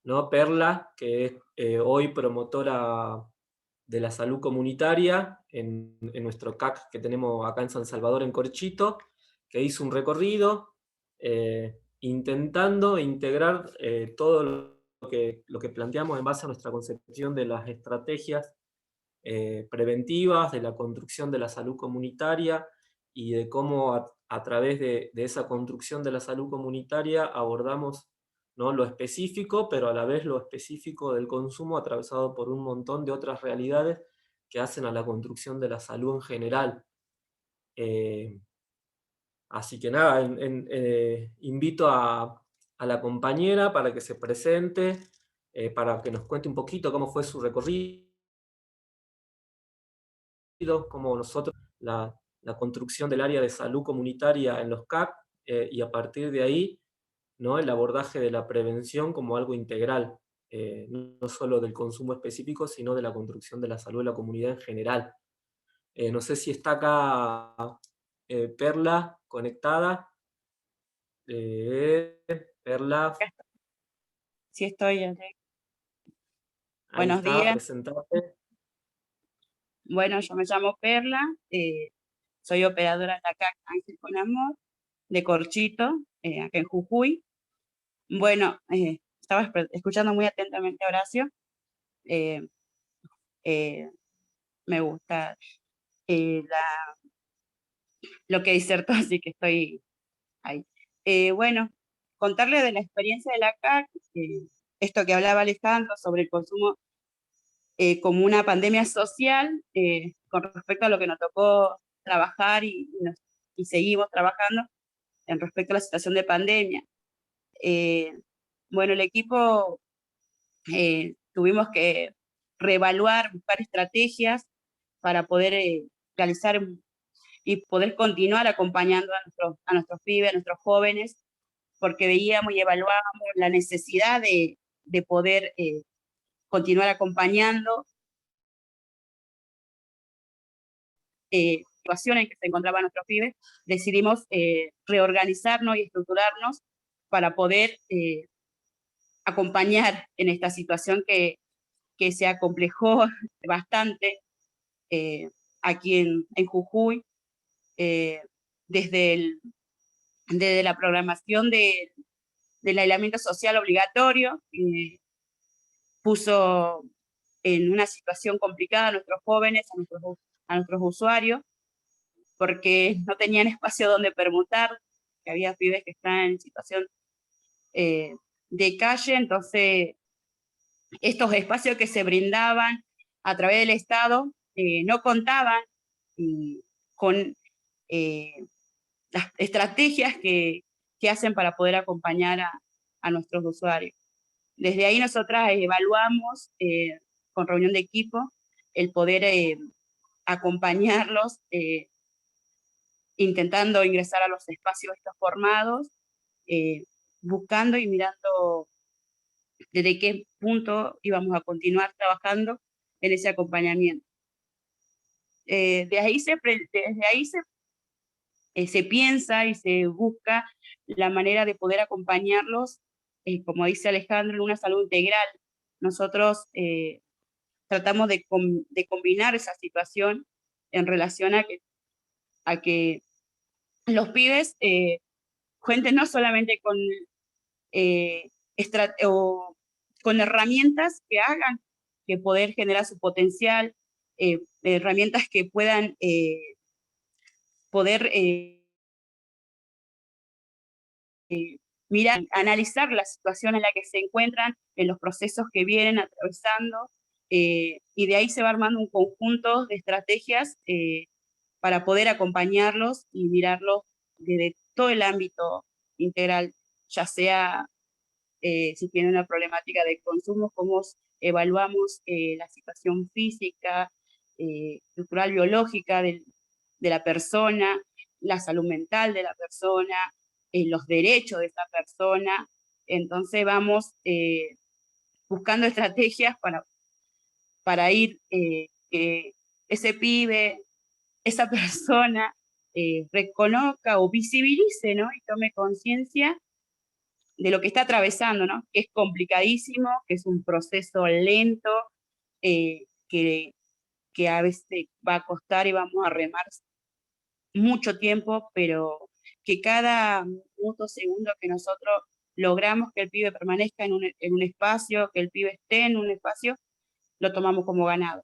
¿no? Perla, que es hoy promotora de la salud comunitaria en nuestro CAC que tenemos acá en San Salvador, en Corchito, que hizo un recorrido intentando integrar todo lo que planteamos en base a nuestra concepción de las estrategias preventivas, de la construcción de la salud comunitaria y de cómo a través de esa construcción de la salud comunitaria abordamos, ¿no? Lo específico, pero a la vez lo específico del consumo atravesado por un montón de otras realidades que hacen a la construcción de la salud en general. Así que nada, invito a la compañera para que se presente, para que nos cuente un poquito cómo fue su recorrido, como nosotros, la construcción del área de salud comunitaria en los CAC, y a partir de ahí, ¿no? El abordaje de la prevención como algo integral, no solo del consumo específico, sino de la construcción de la salud de la comunidad en general. No sé si está acá Perla conectada. Perla. Sí estoy. Ahí Buenos está, días. presentarte. Bueno, yo me llamo Perla, soy operadora de la CAC Ángel con Amor, de Corchito, acá en Jujuy. Bueno, estaba escuchando muy atentamente a Horacio. Me gusta lo que disertó, así que estoy ahí. Bueno, contarle de la experiencia de la CAC, esto que hablaba Alejandro sobre el consumo como una pandemia social, con respecto a lo que nos tocó trabajar y seguimos trabajando en respecto a la situación de pandemia. Bueno, el equipo tuvimos que reevaluar, buscar estrategias para poder realizar y poder continuar acompañando a nuestros pibes, a nuestros jóvenes, porque veíamos y evaluábamos la necesidad de poder continuar acompañando situación en que se encontraban nuestros pibes, decidimos reorganizarnos y estructurarnos para poder acompañar en esta situación que se acomplejó bastante aquí en Jujuy, desde la programación del aislamiento social obligatorio, puso en una situación complicada a nuestros jóvenes, a nuestros usuarios, porque no tenían espacio donde permutar, que había pibes que están en situación de calle, entonces estos espacios que se brindaban a través del Estado no contaban con las estrategias que hacen para poder acompañar a nuestros usuarios. Desde ahí nosotras evaluamos con reunión de equipo el poder acompañarlos, intentando ingresar a los espacios estos formados, buscando y mirando desde qué punto íbamos a continuar trabajando en ese acompañamiento. Desde ahí se piensa y se busca la manera de poder acompañarlos, como dice Alejandro, en una salud integral. Nosotros tratamos de combinar esa situación en relación a que los pibes cuenten no solamente con herramientas que hagan que poder generar su potencial, herramientas que puedan poder mirar, analizar la situación en la que se encuentran, en los procesos que vienen atravesando, y de ahí se va armando un conjunto de estrategias para poder acompañarlos y mirarlos desde todo el ámbito integral, ya sea si tienen una problemática de consumo, cómo evaluamos la situación física, cultural, biológica de la persona, la salud mental de la persona, los derechos de esa persona. Entonces vamos buscando estrategias para ir que ese pibe, esa persona, reconozca o visibilice, ¿no? Y tome conciencia de lo que está atravesando, ¿no? Que es complicadísimo, que es un proceso lento, que a veces va a costar y vamos a remar mucho tiempo, pero que cada minuto, segundo que nosotros logramos que el pibe permanezca en un espacio, que el pibe esté en un espacio, lo tomamos como ganado.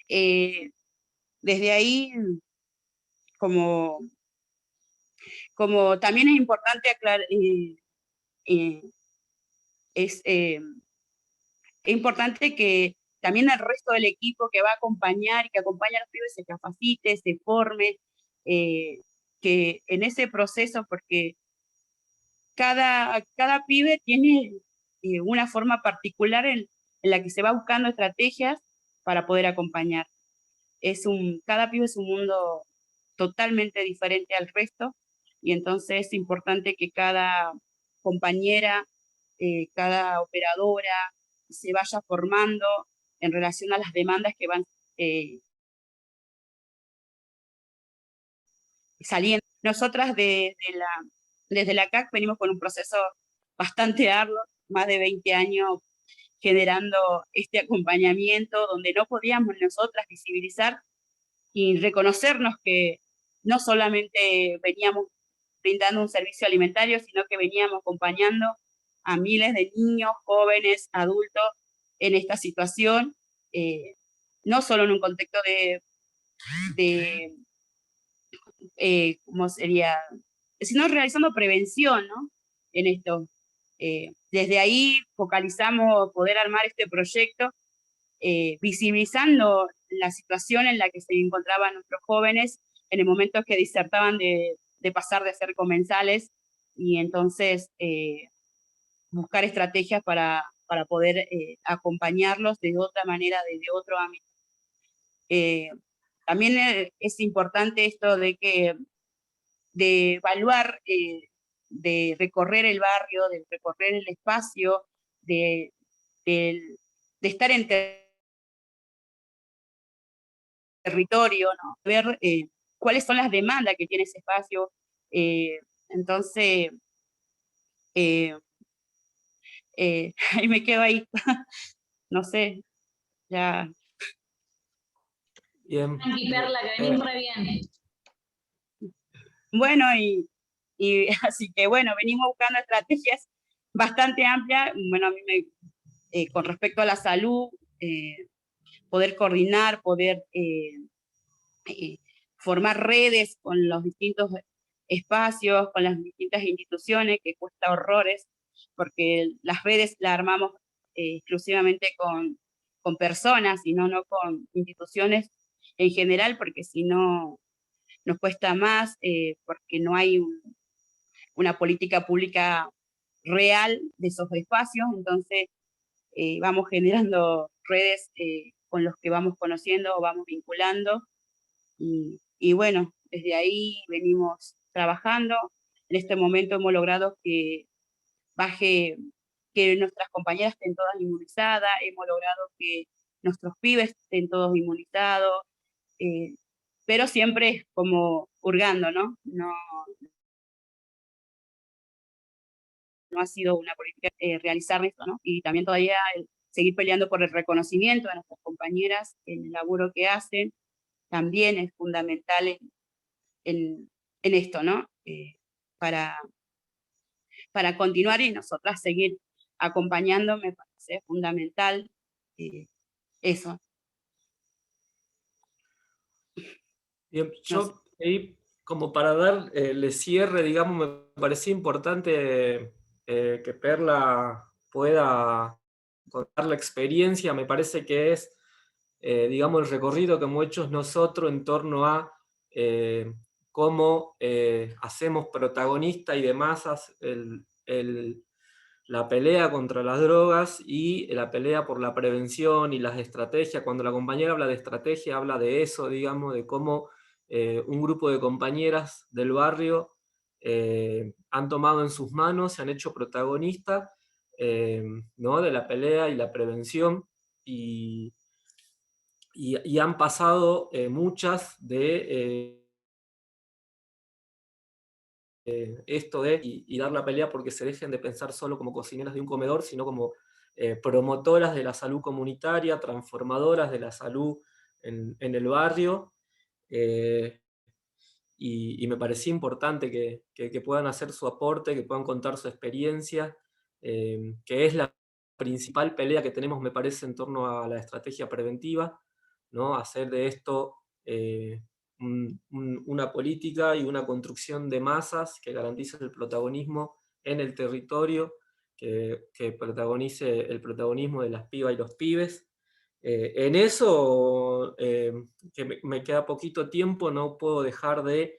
Desde ahí, como también es importante aclarar, es importante que también el resto del equipo que va a acompañar y que acompaña a los pibes se capacite, se forme, que en ese proceso, porque cada pibe tiene una forma particular en la que se va buscando estrategias para poder acompañar. Cada pibe es un mundo totalmente diferente al resto, y entonces es importante que cada compañera, cada operadora se vaya formando en relación a las demandas que van saliendo. Nosotras desde la CAC venimos con un proceso bastante arduo, más de 20 años generando este acompañamiento, donde no podíamos nosotras visibilizar y reconocernos que no solamente veníamos brindando un servicio alimentario, sino que veníamos acompañando a miles de niños, jóvenes, adultos en esta situación, no solo en un contexto ¿cómo sería? Sino realizando prevención, ¿no? En esto. Desde ahí focalizamos poder armar este proyecto, visibilizando la situación en la que se encontraban nuestros jóvenes en el momento que disertaban de pasar de ser comensales, y entonces buscar estrategias para poder acompañarlos de otra manera, desde otro ámbito. También es importante esto de evaluar, de recorrer el barrio, de recorrer el espacio, de estar en territorio, ¿no? Ver cuáles son las demandas que tiene ese espacio. Entonces, ahí me quedo ahí, no sé, ya. Bien. Tranqui, Perla, que venís re bien. Bueno, y así que bueno, venimos buscando estrategias bastante amplias. Bueno, a mí con respecto a la salud, poder coordinar, poder formar redes con los distintos espacios, con las distintas instituciones, que cuesta horrores, porque las redes las armamos exclusivamente con personas y no con instituciones en general, porque si no nos cuesta más, porque no hay una política pública real de esos espacios, entonces vamos generando redes con los que vamos conociendo o vamos vinculando, y bueno, desde ahí venimos trabajando. En este momento hemos logrado que nuestras compañeras estén todas inmunizadas, hemos logrado que nuestros pibes estén todos inmunizados, pero siempre es como hurgando, ¿no? No ha sido una política realizar esto, ¿no? Y también todavía seguir peleando por el reconocimiento de nuestras compañeras en el laburo que hacen, también es fundamental en esto, ¿no? Para continuar y nosotras seguir acompañando, me parece fundamental eso. Bien, yo ahí, como para darle cierre, digamos, me parecía importante que Perla pueda contar la experiencia. Me parece que es, digamos, el recorrido que hemos hecho nosotros en torno a cómo hacemos protagonista y de masas la pelea contra las drogas y la pelea por la prevención y las estrategias. Cuando la compañera habla de estrategia, habla de eso, digamos, de cómo un grupo de compañeras del barrio han tomado en sus manos, se han hecho protagonistas, ¿no?, de la pelea y la prevención, y han pasado muchas de esto de y dar la pelea porque se dejen de pensar solo como cocineras de un comedor, sino como promotoras de la salud comunitaria, transformadoras de la salud en el barrio. Y me parecía importante que puedan hacer su aporte, que puedan contar su experiencia, que es la principal pelea que tenemos, me parece, en torno a la estrategia preventiva, ¿no? Hacer de esto una política y una construcción de masas que garantice el protagonismo en el territorio, que protagonice el protagonismo de las pibas y los pibes. En eso, que me queda poquito tiempo, no puedo dejar de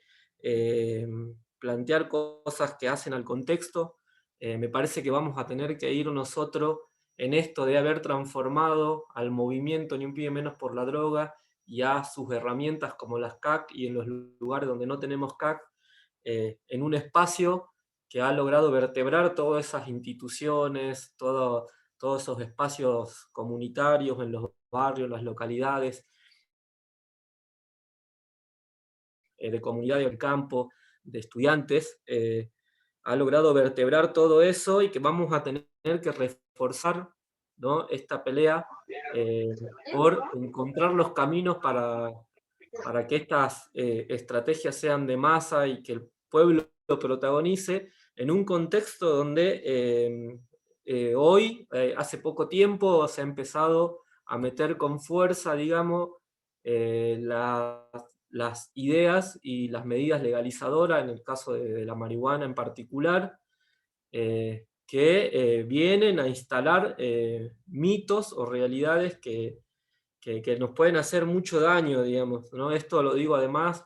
plantear cosas que hacen al contexto. Me parece que vamos a tener que ir nosotros en esto de haber transformado al movimiento Ni un pibe menos por la droga y a sus herramientas como las CAC, y en los lugares donde no tenemos CAC, en un espacio que ha logrado vertebrar todas esas instituciones, todos esos espacios comunitarios en los barrios, las localidades, de comunidad del campo, de estudiantes, ha logrado vertebrar todo eso, y que vamos a tener que reforzar, ¿no?, esta pelea por encontrar los caminos para que estas estrategias sean de masa y que el pueblo lo protagonice en un contexto donde hoy, hace poco tiempo, se ha empezado a meter con fuerza, digamos, las ideas y las medidas legalizadoras, en el caso de la marihuana en particular, que vienen a instalar mitos o realidades que nos pueden hacer mucho daño, digamos, ¿no? Esto lo digo además,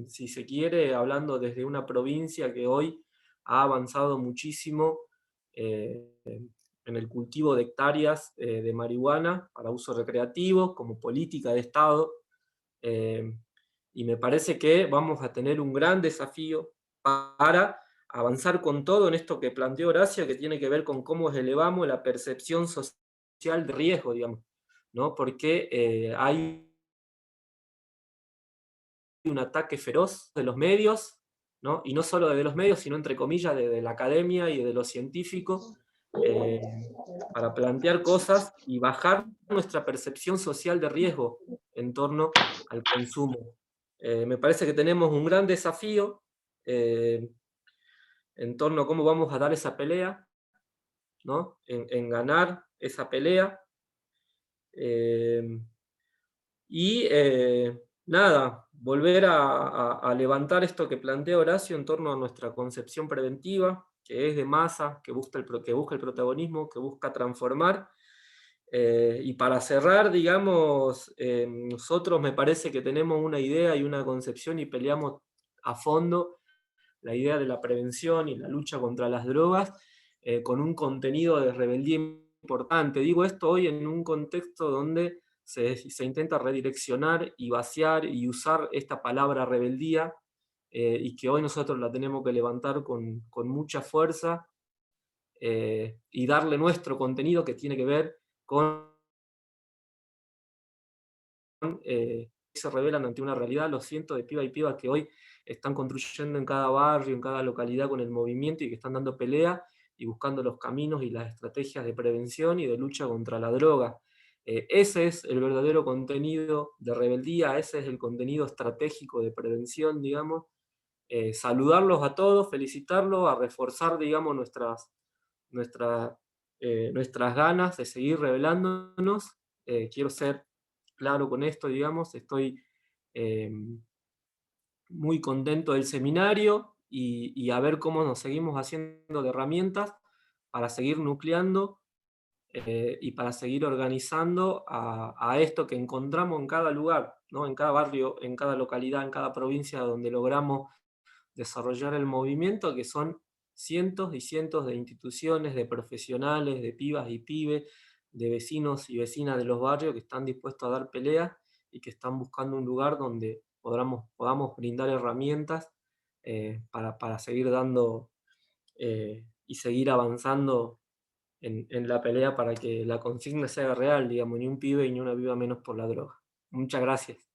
si se quiere, hablando desde una provincia que hoy ha avanzado muchísimo en el cultivo de hectáreas de marihuana para uso recreativo, como política de Estado, y me parece que vamos a tener un gran desafío para avanzar con todo en esto que planteó Horacio, que tiene que ver con cómo elevamos la percepción social de riesgo, digamos, ¿no? Porque hay un ataque feroz de los medios, ¿no? Y no solo de los medios, sino entre comillas de la academia y de los científicos, para plantear cosas y bajar nuestra percepción social de riesgo en torno al consumo. Me parece que tenemos un gran desafío en torno a cómo vamos a dar esa pelea, ¿no? En ganar esa pelea. Y nada, volver a levantar esto que plantea Horacio en torno a nuestra concepción preventiva, que es de masa, que busca el protagonismo, que busca transformar. Y para cerrar, digamos, nosotros me parece que tenemos una idea y una concepción y peleamos a fondo la idea de la prevención y la lucha contra las drogas, con un contenido de rebeldía importante. Digo esto hoy en un contexto donde se intenta redireccionar y vaciar y usar esta palabra rebeldía, y que hoy nosotros la tenemos que levantar con mucha fuerza, y darle nuestro contenido que tiene que ver con se revelan ante una realidad los cientos de pibas y pibas que hoy están construyendo en cada barrio, en cada localidad con el movimiento y que están dando pelea y buscando los caminos y las estrategias de prevención y de lucha contra la droga. Ese es el verdadero contenido de rebeldía, ese es el contenido estratégico de prevención, digamos. Saludarlos a todos, felicitarlos, a reforzar, digamos, nuestras ganas de seguir rebelándonos. Quiero ser claro con esto, digamos, estoy muy contento del seminario y a ver cómo nos seguimos haciendo de herramientas para seguir nucleando y para seguir organizando a esto que encontramos en cada lugar, ¿no? En cada barrio, en cada localidad, en cada provincia donde logramos desarrollar el movimiento, que son cientos y cientos de instituciones, de profesionales, de pibas y pibes, de vecinos y vecinas de los barrios que están dispuestos a dar pelea y que están buscando un lugar donde podamos brindar herramientas para seguir dando y seguir avanzando en la pelea para que la consigna sea real, digamos, ni un pibe y ni una viva menos por la droga. Muchas gracias.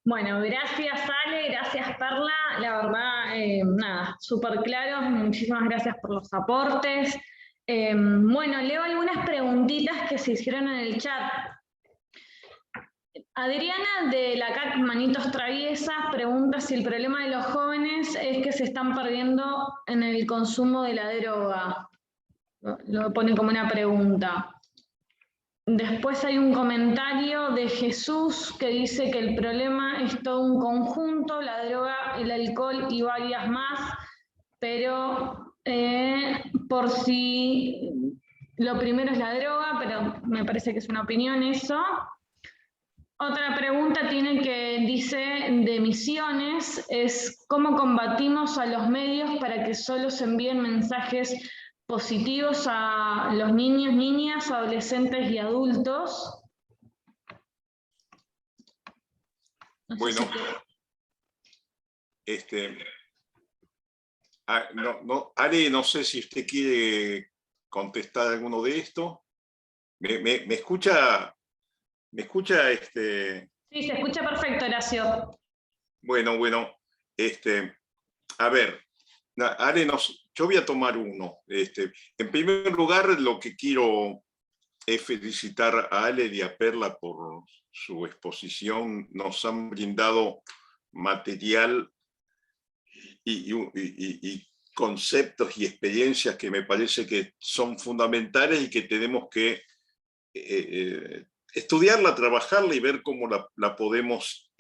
Bueno, gracias Ale, gracias Perla, la verdad, nada, súper claro, muchísimas gracias por los aportes. Bueno, leo algunas preguntitas que se hicieron en el chat. Adriana de la CAC Manitos Traviesas pregunta si el problema de los jóvenes es que se están perdiendo en el consumo de la droga. Lo pone como una pregunta. Después hay un comentario de Jesús que dice que el problema es todo un conjunto, la droga, el alcohol y varias más, pero por si lo primero es la droga, pero me parece que es una opinión eso. Otra pregunta dice de Misiones, es ¿cómo combatimos a los medios para que solo se envíen mensajes positivos a los niños, niñas, adolescentes y adultos? Bueno, Ale, no sé si usted quiere contestar alguno de esto. ¿Me escucha? ¿Me escucha? Sí, se escucha perfecto, Horacio. Bueno, a ver, Ale, yo voy a tomar uno. En primer lugar, lo que quiero es felicitar a Ale y a Perla por su exposición. Nos han brindado material y conceptos y experiencias que me parece que son fundamentales y que tenemos que estudiarla, trabajarla y ver cómo la podemos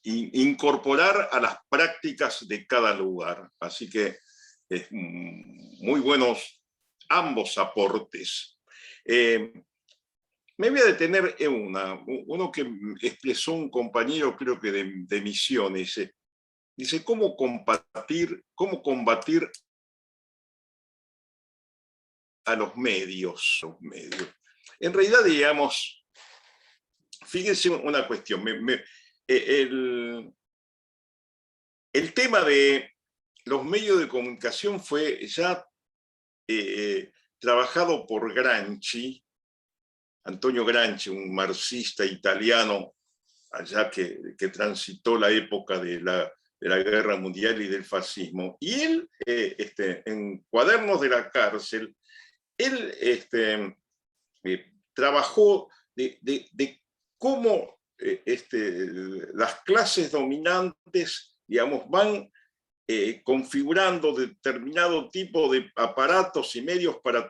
incorporar a las prácticas de cada lugar. Así que muy buenos ambos aportes. Me voy a detener en uno que expresó un compañero, creo que de Misiones. Dice, ¿cómo combatir a los medios? En realidad, digamos, fíjense una cuestión. El tema de los medios de comunicación fue ya trabajado por Gramsci, Antonio Gramsci, un marxista italiano allá que transitó la época de la Guerra Mundial y del fascismo. Y él, en Cuadernos de la Cárcel, él trabajó de cómo las clases dominantes, digamos, van configurando determinado tipo de aparatos y medios para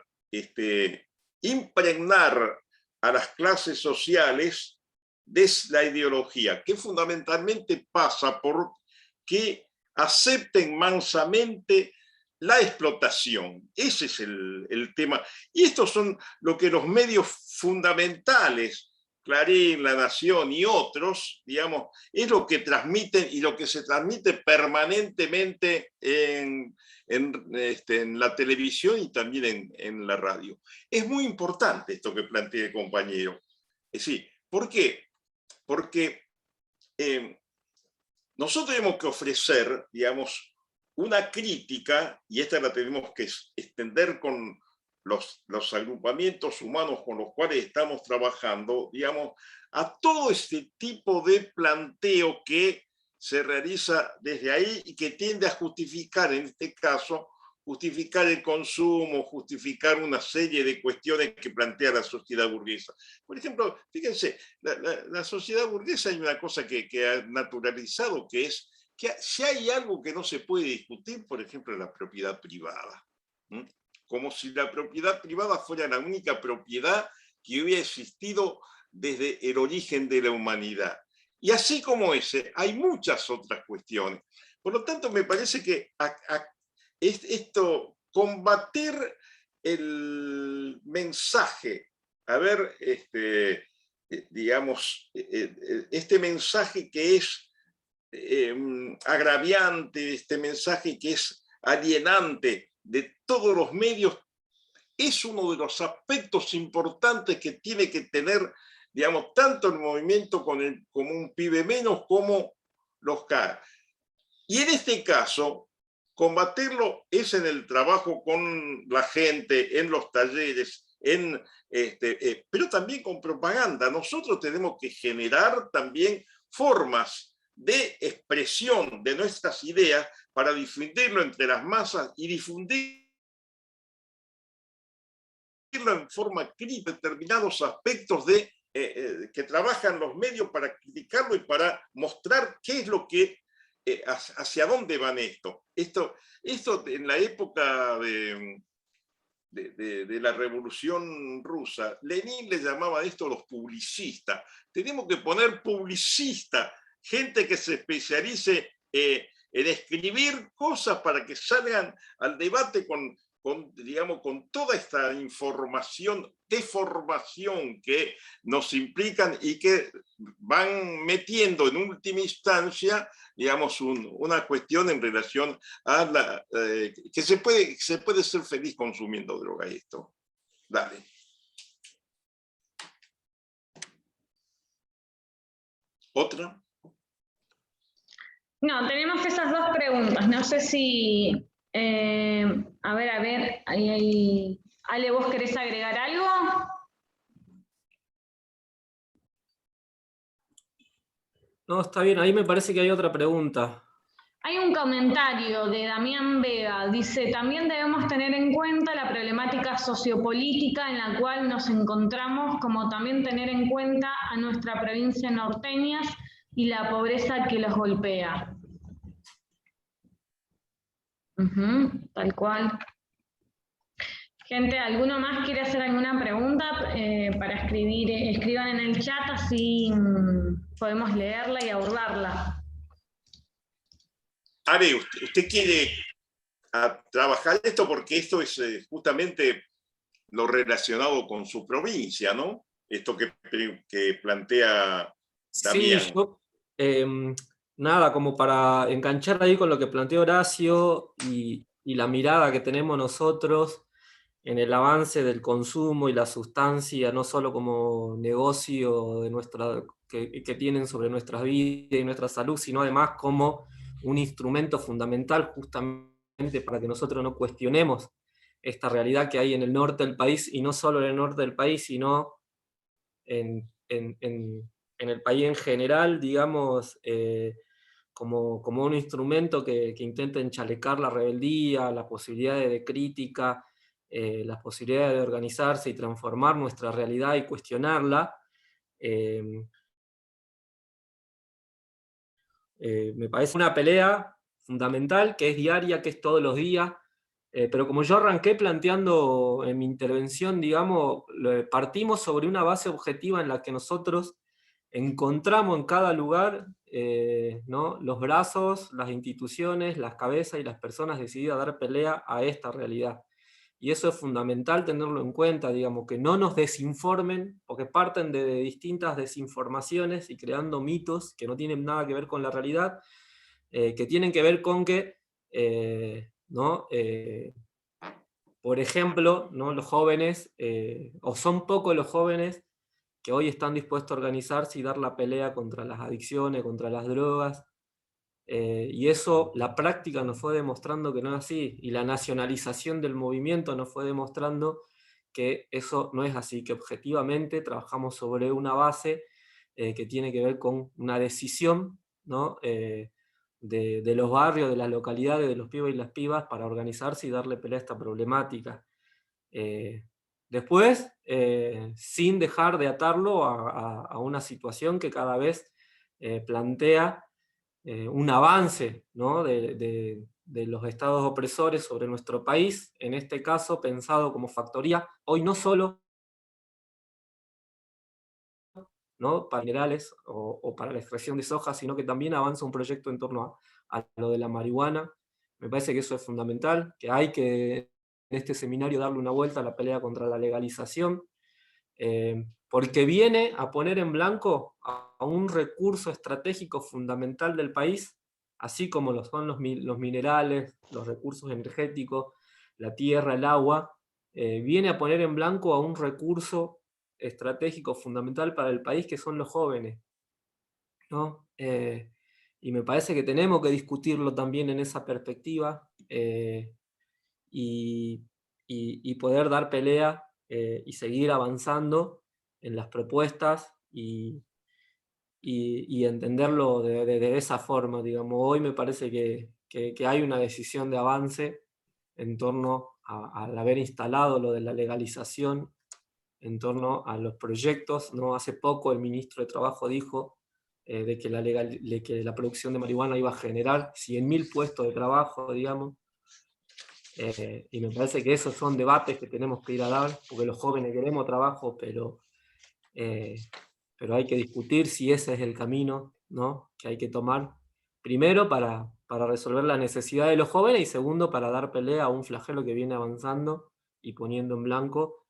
impregnar a las clases sociales de la ideología, que fundamentalmente pasa por que acepten mansamente la explotación. Ese es el tema. Y estos son lo que los medios fundamentales, Clarín, La Nación y otros, digamos, es lo que transmiten y lo que se transmite permanentemente en la televisión y también en la radio. Es muy importante esto que plantea el compañero. Es decir, ¿por qué? Porque nosotros tenemos que ofrecer, digamos, una crítica, y esta la tenemos que extender con los agrupamientos humanos con los cuales estamos trabajando, digamos, a todo este tipo de planteo que se realiza desde ahí y que tiende a justificar, en este caso, justificar el consumo, justificar una serie de cuestiones que plantea la sociedad burguesa. Por ejemplo, fíjense, la sociedad burguesa hay una cosa que ha naturalizado, que es que si hay algo que no se puede discutir, por ejemplo, la propiedad privada. Como si la propiedad privada fuera la única propiedad que hubiera existido desde el origen de la humanidad. Y así como ese, hay muchas otras cuestiones. Por lo tanto, me parece que combatir el mensaje, digamos, este mensaje que es agraviante, este mensaje que es alienante de todos los medios, es uno de los aspectos importantes que tiene que tener, digamos, tanto el movimiento como un pibe menos como los CAR. Y en este caso, combatirlo es en el trabajo con la gente, en los talleres, pero también con propaganda. Nosotros tenemos que generar también formas de expresión de nuestras ideas para difundirlo entre las masas y difundirlo en forma crítica determinados aspectos que trabajan los medios para criticarlo y para mostrar qué es lo que hacia dónde van esto en la época de la Revolución Rusa. Lenin le llamaba a esto los publicistas. Tenemos que poner publicistas, gente que se especialice en escribir cosas para que salgan al debate con toda esta información, deformación que nos implican y que van metiendo en última instancia, digamos, una cuestión en relación a que se puede ser feliz consumiendo droga. Esto. Dale. ¿Otra? No, tenemos esas dos preguntas. No sé si... a ver, ahí. Ale, ¿vos querés agregar algo? No, está bien, ahí me parece que hay otra pregunta. Hay un comentario de Damián Vega, dice, también debemos tener en cuenta la problemática sociopolítica en la cual nos encontramos, como también tener en cuenta a nuestra provincia norteña y la pobreza que los golpea. Tal cual. Gente, ¿alguno más quiere hacer alguna pregunta? Para escriban en el chat, así podemos leerla y abordarla. Are, ¿usted quiere trabajar esto? Porque esto es justamente lo relacionado con su provincia, ¿no? Esto que plantea Damián. Sí, yo, nada, como para enganchar ahí con lo que planteó Horacio y la mirada que tenemos nosotros en el avance del consumo y la sustancia, no solo como negocio que tienen sobre nuestras vidas y nuestra salud, sino además como un instrumento fundamental justamente para que nosotros no cuestionemos esta realidad que hay en el norte del país, y no solo en el norte del país, sino en el país en general, digamos, como un instrumento que intenta enchalecar la rebeldía, las posibilidades de crítica, las posibilidades de organizarse y transformar nuestra realidad y cuestionarla. Me parece una pelea fundamental, que es diaria, que es todos los días, Pero como yo arranqué planteando en mi intervención, digamos, partimos sobre una base objetiva en la que nosotros encontramos en cada lugar, ¿no?, los brazos, las instituciones, las cabezas y las personas decididas a dar pelea a esta realidad. Y eso es fundamental tenerlo en cuenta, digamos, que no nos desinformen, porque parten de distintas desinformaciones y creando mitos que no tienen nada que ver con la realidad, que tienen que ver con que, ¿no?, por ejemplo, ¿no?, los jóvenes, o son pocos los jóvenes que hoy están dispuestos a organizarse y dar la pelea contra las adicciones, contra las drogas, y eso la práctica nos fue demostrando que no es así, y la nacionalización del movimiento nos fue demostrando que eso no es así, que objetivamente trabajamos sobre una base que tiene que ver con una decisión, ¿no?, de los barrios, de las localidades, de los pibes y las pibas, para organizarse y darle pelea a esta problemática. Después, sin dejar de atarlo a una situación que cada vez plantea un avance, ¿no?, de los estados opresores sobre nuestro país, en este caso pensado como factoría, hoy no solo, ¿no?, para minerales o para la extracción de soja, sino que también avanza un proyecto en torno a lo de la marihuana. Me parece que eso es fundamental, que hay que en este seminario darle una vuelta a la pelea contra la legalización, porque viene a poner en blanco a un recurso estratégico fundamental del país, así como lo son los minerales, los recursos energéticos, la tierra, el agua, viene a poner en blanco a un recurso estratégico fundamental para el país, que son los jóvenes, ¿no? Y me parece que tenemos que discutirlo también en esa perspectiva, y poder dar pelea y seguir avanzando en las propuestas y entenderlo de esa forma, digamos. Hoy me parece que hay una decisión de avance en torno al haber instalado lo de la legalización, en torno a los proyectos, ¿no? Hace poco el ministro de Trabajo dijo de que la producción de marihuana iba a generar 100.000 puestos de trabajo, digamos. Y me parece que esos son debates que tenemos que ir a dar, porque los jóvenes queremos trabajo, pero hay que discutir si ese es el camino, ¿no?, que hay que tomar, primero para resolver la necesidad de los jóvenes, y segundo para dar pelea a un flagelo que viene avanzando y poniendo en blanco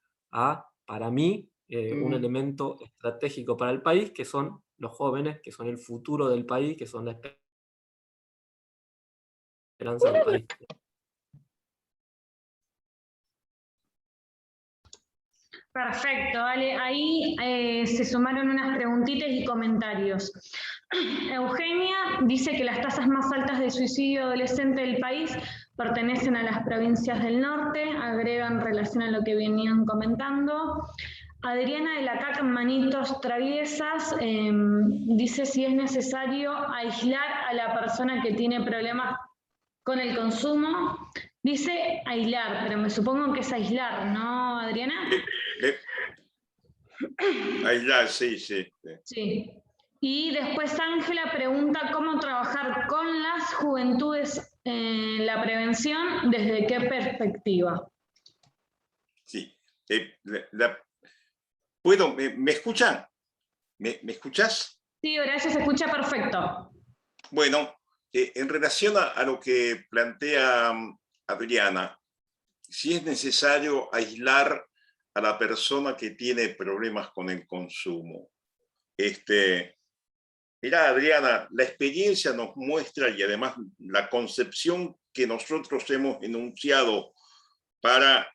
para mí, un elemento estratégico para el país, que son los jóvenes, que son el futuro del país, que son la esperanza del país. Perfecto, vale. Ahí se sumaron unas preguntitas y comentarios. Eugenia dice que las tasas más altas de suicidio adolescente del país pertenecen a las provincias del norte, agrega en relación a lo que venían comentando. Adriana de la CAC Manitos Traviesas dice si es necesario aislar a la persona que tiene problemas con el consumo. Dice aislar, pero me supongo que es aislar, ¿no, Adriana? Aislar, sí, sí. Sí. Y después Ángela pregunta cómo trabajar con las juventudes en la prevención, ¿desde qué perspectiva? Sí. ¿Me escuchan? ¿Me escuchás? Sí, Horacio, se escucha perfecto. Bueno, en relación a lo que plantea Adriana, si es necesario aislar a la persona que tiene problemas con el consumo. Mirá, Adriana, la experiencia nos muestra, y además la concepción que nosotros hemos enunciado para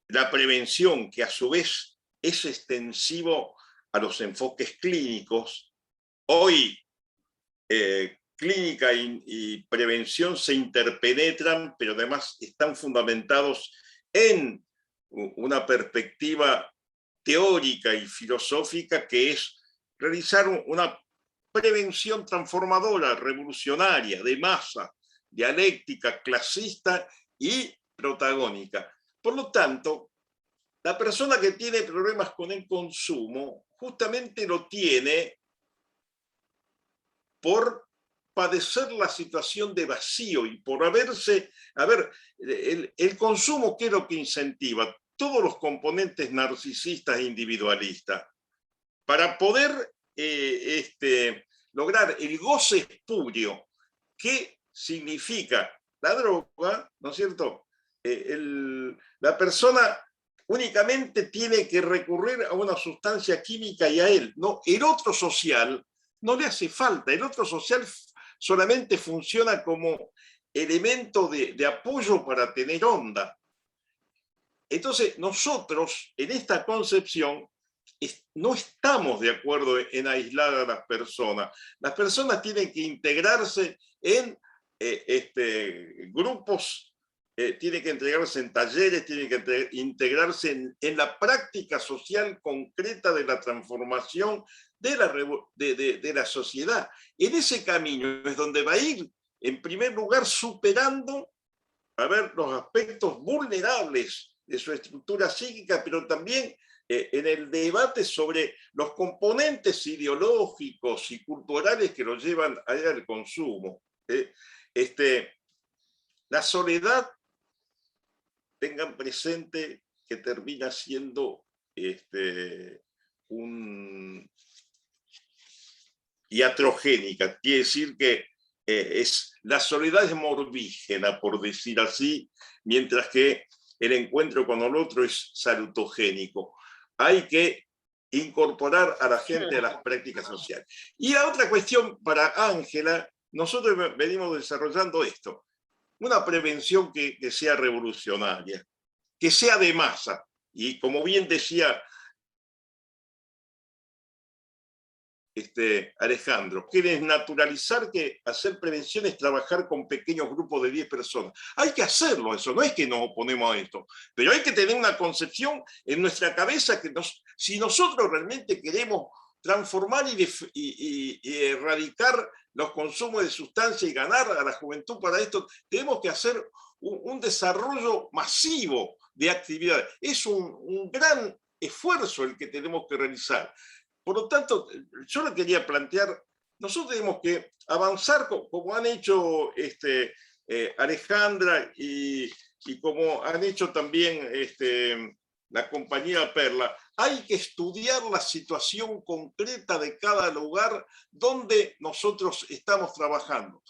la prevención, que a su vez es extensivo a los enfoques clínicos. Hoy, clínica y prevención se interpenetran, pero además están fundamentados en una perspectiva teórica y filosófica, que es realizar una prevención transformadora, revolucionaria, de masa, dialéctica, clasista y protagónica. Por lo tanto, la persona que tiene problemas con el consumo justamente lo tiene por padecer la situación de vacío y por haberse, a ver, el consumo, ¿qué es lo que incentiva? Todos los componentes narcisistas e individualistas. Para poder lograr el goce espurio, ¿qué significa la droga? ¿No es cierto? La persona únicamente tiene que recurrir a una sustancia química y a él. No, el otro social no le hace falta. El otro social solamente funciona como elemento de apoyo para tener onda. Entonces, nosotros, en esta concepción, no estamos de acuerdo en aislar a las personas. Las personas tienen que integrarse en grupos, tienen que integrarse en talleres, tienen que integrarse en la práctica social concreta de la transformación de la sociedad. En ese camino es donde va a ir, en primer lugar, superando los aspectos vulnerables de su estructura psíquica, pero también en el debate sobre los componentes ideológicos y culturales que lo llevan al consumo. La soledad, tengan presente que termina siendo iatrogénica, quiere decir que la soledad es morbígena, por decir así, mientras que el encuentro con el otro es salutogénico. Hay que incorporar a la gente a las prácticas sociales. Y la otra cuestión para Ángela, nosotros venimos desarrollando esto, una prevención que sea revolucionaria, que sea de masa, y como bien decía Alejandro, que desnaturalizar que hacer prevención es trabajar con pequeños grupos de 10 personas. Hay que hacerlo eso, no es que nos oponemos a esto, pero hay que tener una concepción en nuestra cabeza que si nosotros realmente queremos transformar y erradicar los consumos de sustancias y ganar a la juventud para esto, tenemos que hacer un desarrollo masivo de actividades. Es un gran esfuerzo el que tenemos que realizar. Por lo tanto, yo le quería plantear, nosotros tenemos que avanzar como han hecho Alejandra y como han hecho también la compañía Perla. Hay que estudiar la situación concreta de cada lugar donde nosotros estamos trabajando.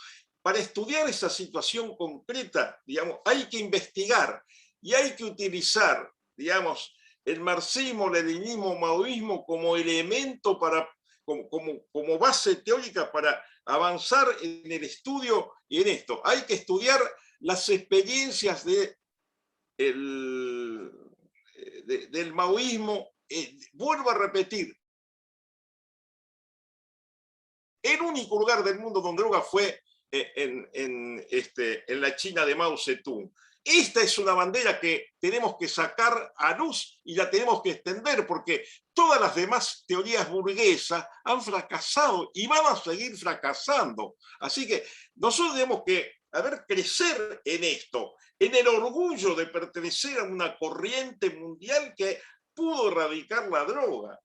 Para estudiar esa situación concreta, digamos, hay que investigar y hay que utilizar, digamos, el marxismo, leninismo, maoísmo como elemento como base teórica para avanzar en el estudio y en esto. Hay que estudiar las experiencias del maoísmo. Vuelvo a repetir, el único lugar del mundo donde droga fue en la China de Mao Zedong. Esta es una bandera que tenemos que sacar a luz y la tenemos que extender porque todas las demás teorías burguesas han fracasado y van a seguir fracasando. Así que nosotros tenemos que crecer en esto, en el orgullo de pertenecer a una corriente mundial que pudo erradicar la droga.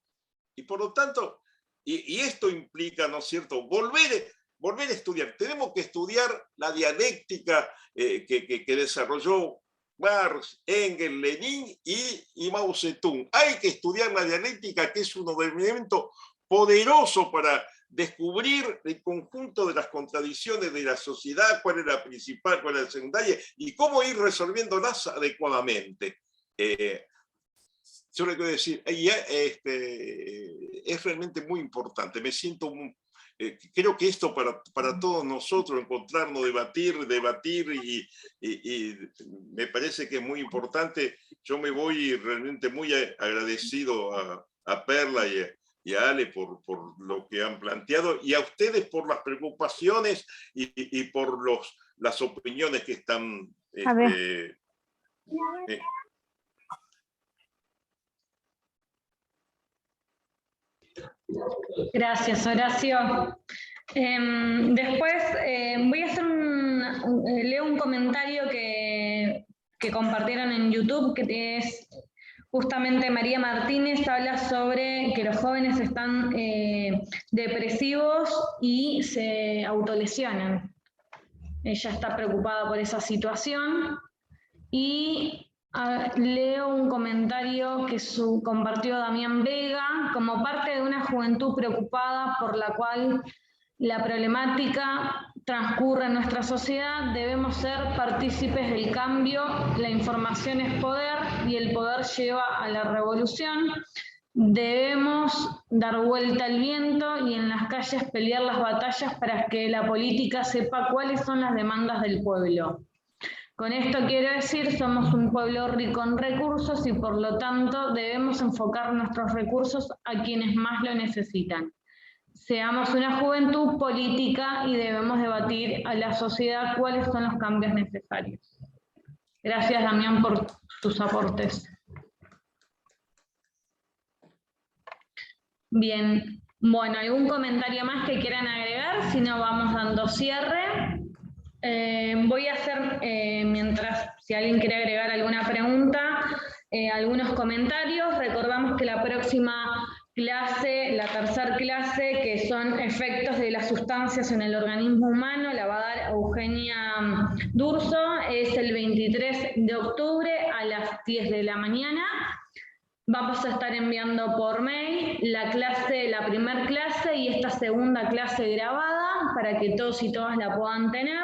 Y por lo tanto, y esto implica, ¿no es cierto?, volver a estudiar. Tenemos que estudiar la dialéctica que desarrolló Marx, Engels, Lenin y Mao Zedong. Hay que estudiar la dialéctica, que es un elemento poderoso para descubrir el conjunto de las contradicciones de la sociedad, cuál es la principal, cuál es la secundaria, y cómo ir resolviéndolas adecuadamente. Yo le quiero decir, es realmente muy importante. Me siento creo que esto para todos nosotros, encontrarnos, debatir y me parece que es muy importante. Yo me voy realmente muy agradecido a Perla y a Ale por lo que han planteado y a ustedes por las preocupaciones y por las opiniones que están... Gracias, Horacio. Después voy a hacer leo un comentario que compartieron en YouTube, que es justamente María Martínez habla sobre que los jóvenes están depresivos y se autolesionan. Ella está preocupada por esa situación. Y leo un comentario que compartió Damián Vega: como parte de una juventud preocupada por la cual la problemática transcurre en nuestra sociedad, debemos ser partícipes del cambio. La información es poder y el poder lleva a la revolución. Debemos dar vuelta al viento y en las calles pelear las batallas para que la política sepa cuáles son las demandas del pueblo. Con esto quiero decir, somos un pueblo rico en recursos y por lo tanto debemos enfocar nuestros recursos a quienes más lo necesitan. Seamos una juventud política y debemos debatir a la sociedad cuáles son los cambios necesarios. Gracias, Damián, por tus aportes. Bien, bueno, ¿algún comentario más que quieran agregar? Si no, vamos dando cierre. Voy a hacer, mientras, si alguien quiere agregar alguna pregunta, algunos comentarios. Recordamos que la próxima clase, la tercera clase, que son efectos de las sustancias en el organismo humano, la va a dar Eugenia Durso, es el 23 de octubre a las 10 de la mañana. Vamos a estar enviando por mail la primera clase y esta segunda clase grabada para que todos y todas la puedan tener.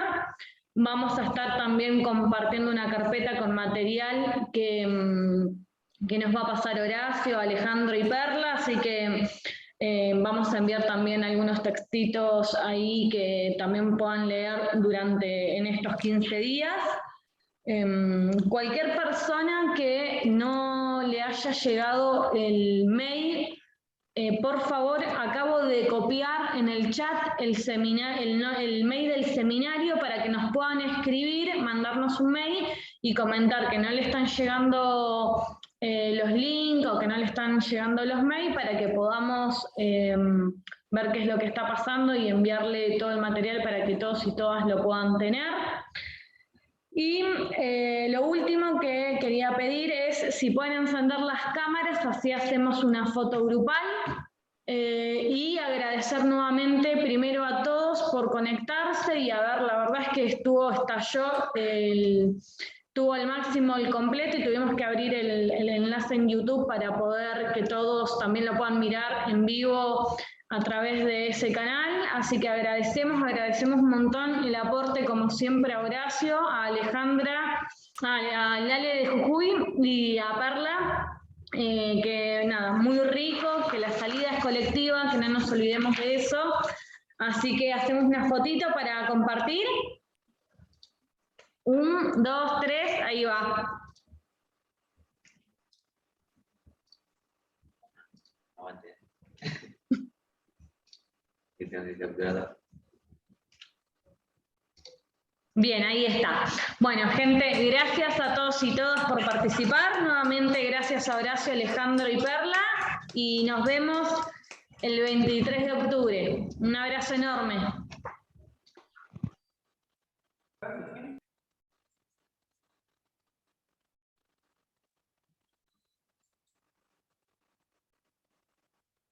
Vamos a estar también compartiendo una carpeta con material que nos va a pasar Horacio, Alejandro y Perla, así que vamos a enviar también algunos textitos ahí que también puedan leer en estos 15 días. Cualquier persona que no le haya llegado el mail, por favor, acabo de copiar en el chat el mail del seminario para que nos puedan escribir, mandarnos un mail y comentar que no le están llegando los links o que no le están llegando los mails para que podamos ver qué es lo que está pasando y enviarle todo el material para que todos y todas lo puedan tener. Y lo último que quería pedir es si pueden encender las cámaras, así hacemos una foto grupal. Y agradecer nuevamente primero a todos por conectarse y a ver, la verdad es que estalló, tuvo al máximo el completo y tuvimos que abrir el enlace en YouTube para poder que todos también lo puedan mirar en vivo a través de ese canal, así que agradecemos un montón el aporte, como siempre, a Horacio, a Alejandra, a Lale de Jujuy y a Perla, que nada, muy rico, que la salida es colectiva, que no nos olvidemos de eso, así que hacemos una fotito para compartir. 1, 2, 3, ahí va. Bien, ahí está. Bueno, gente, gracias a todos y todas por participar. Nuevamente, gracias a Horacio, Alejandro y Perla. Y nos vemos el 23 de octubre. Un abrazo enorme.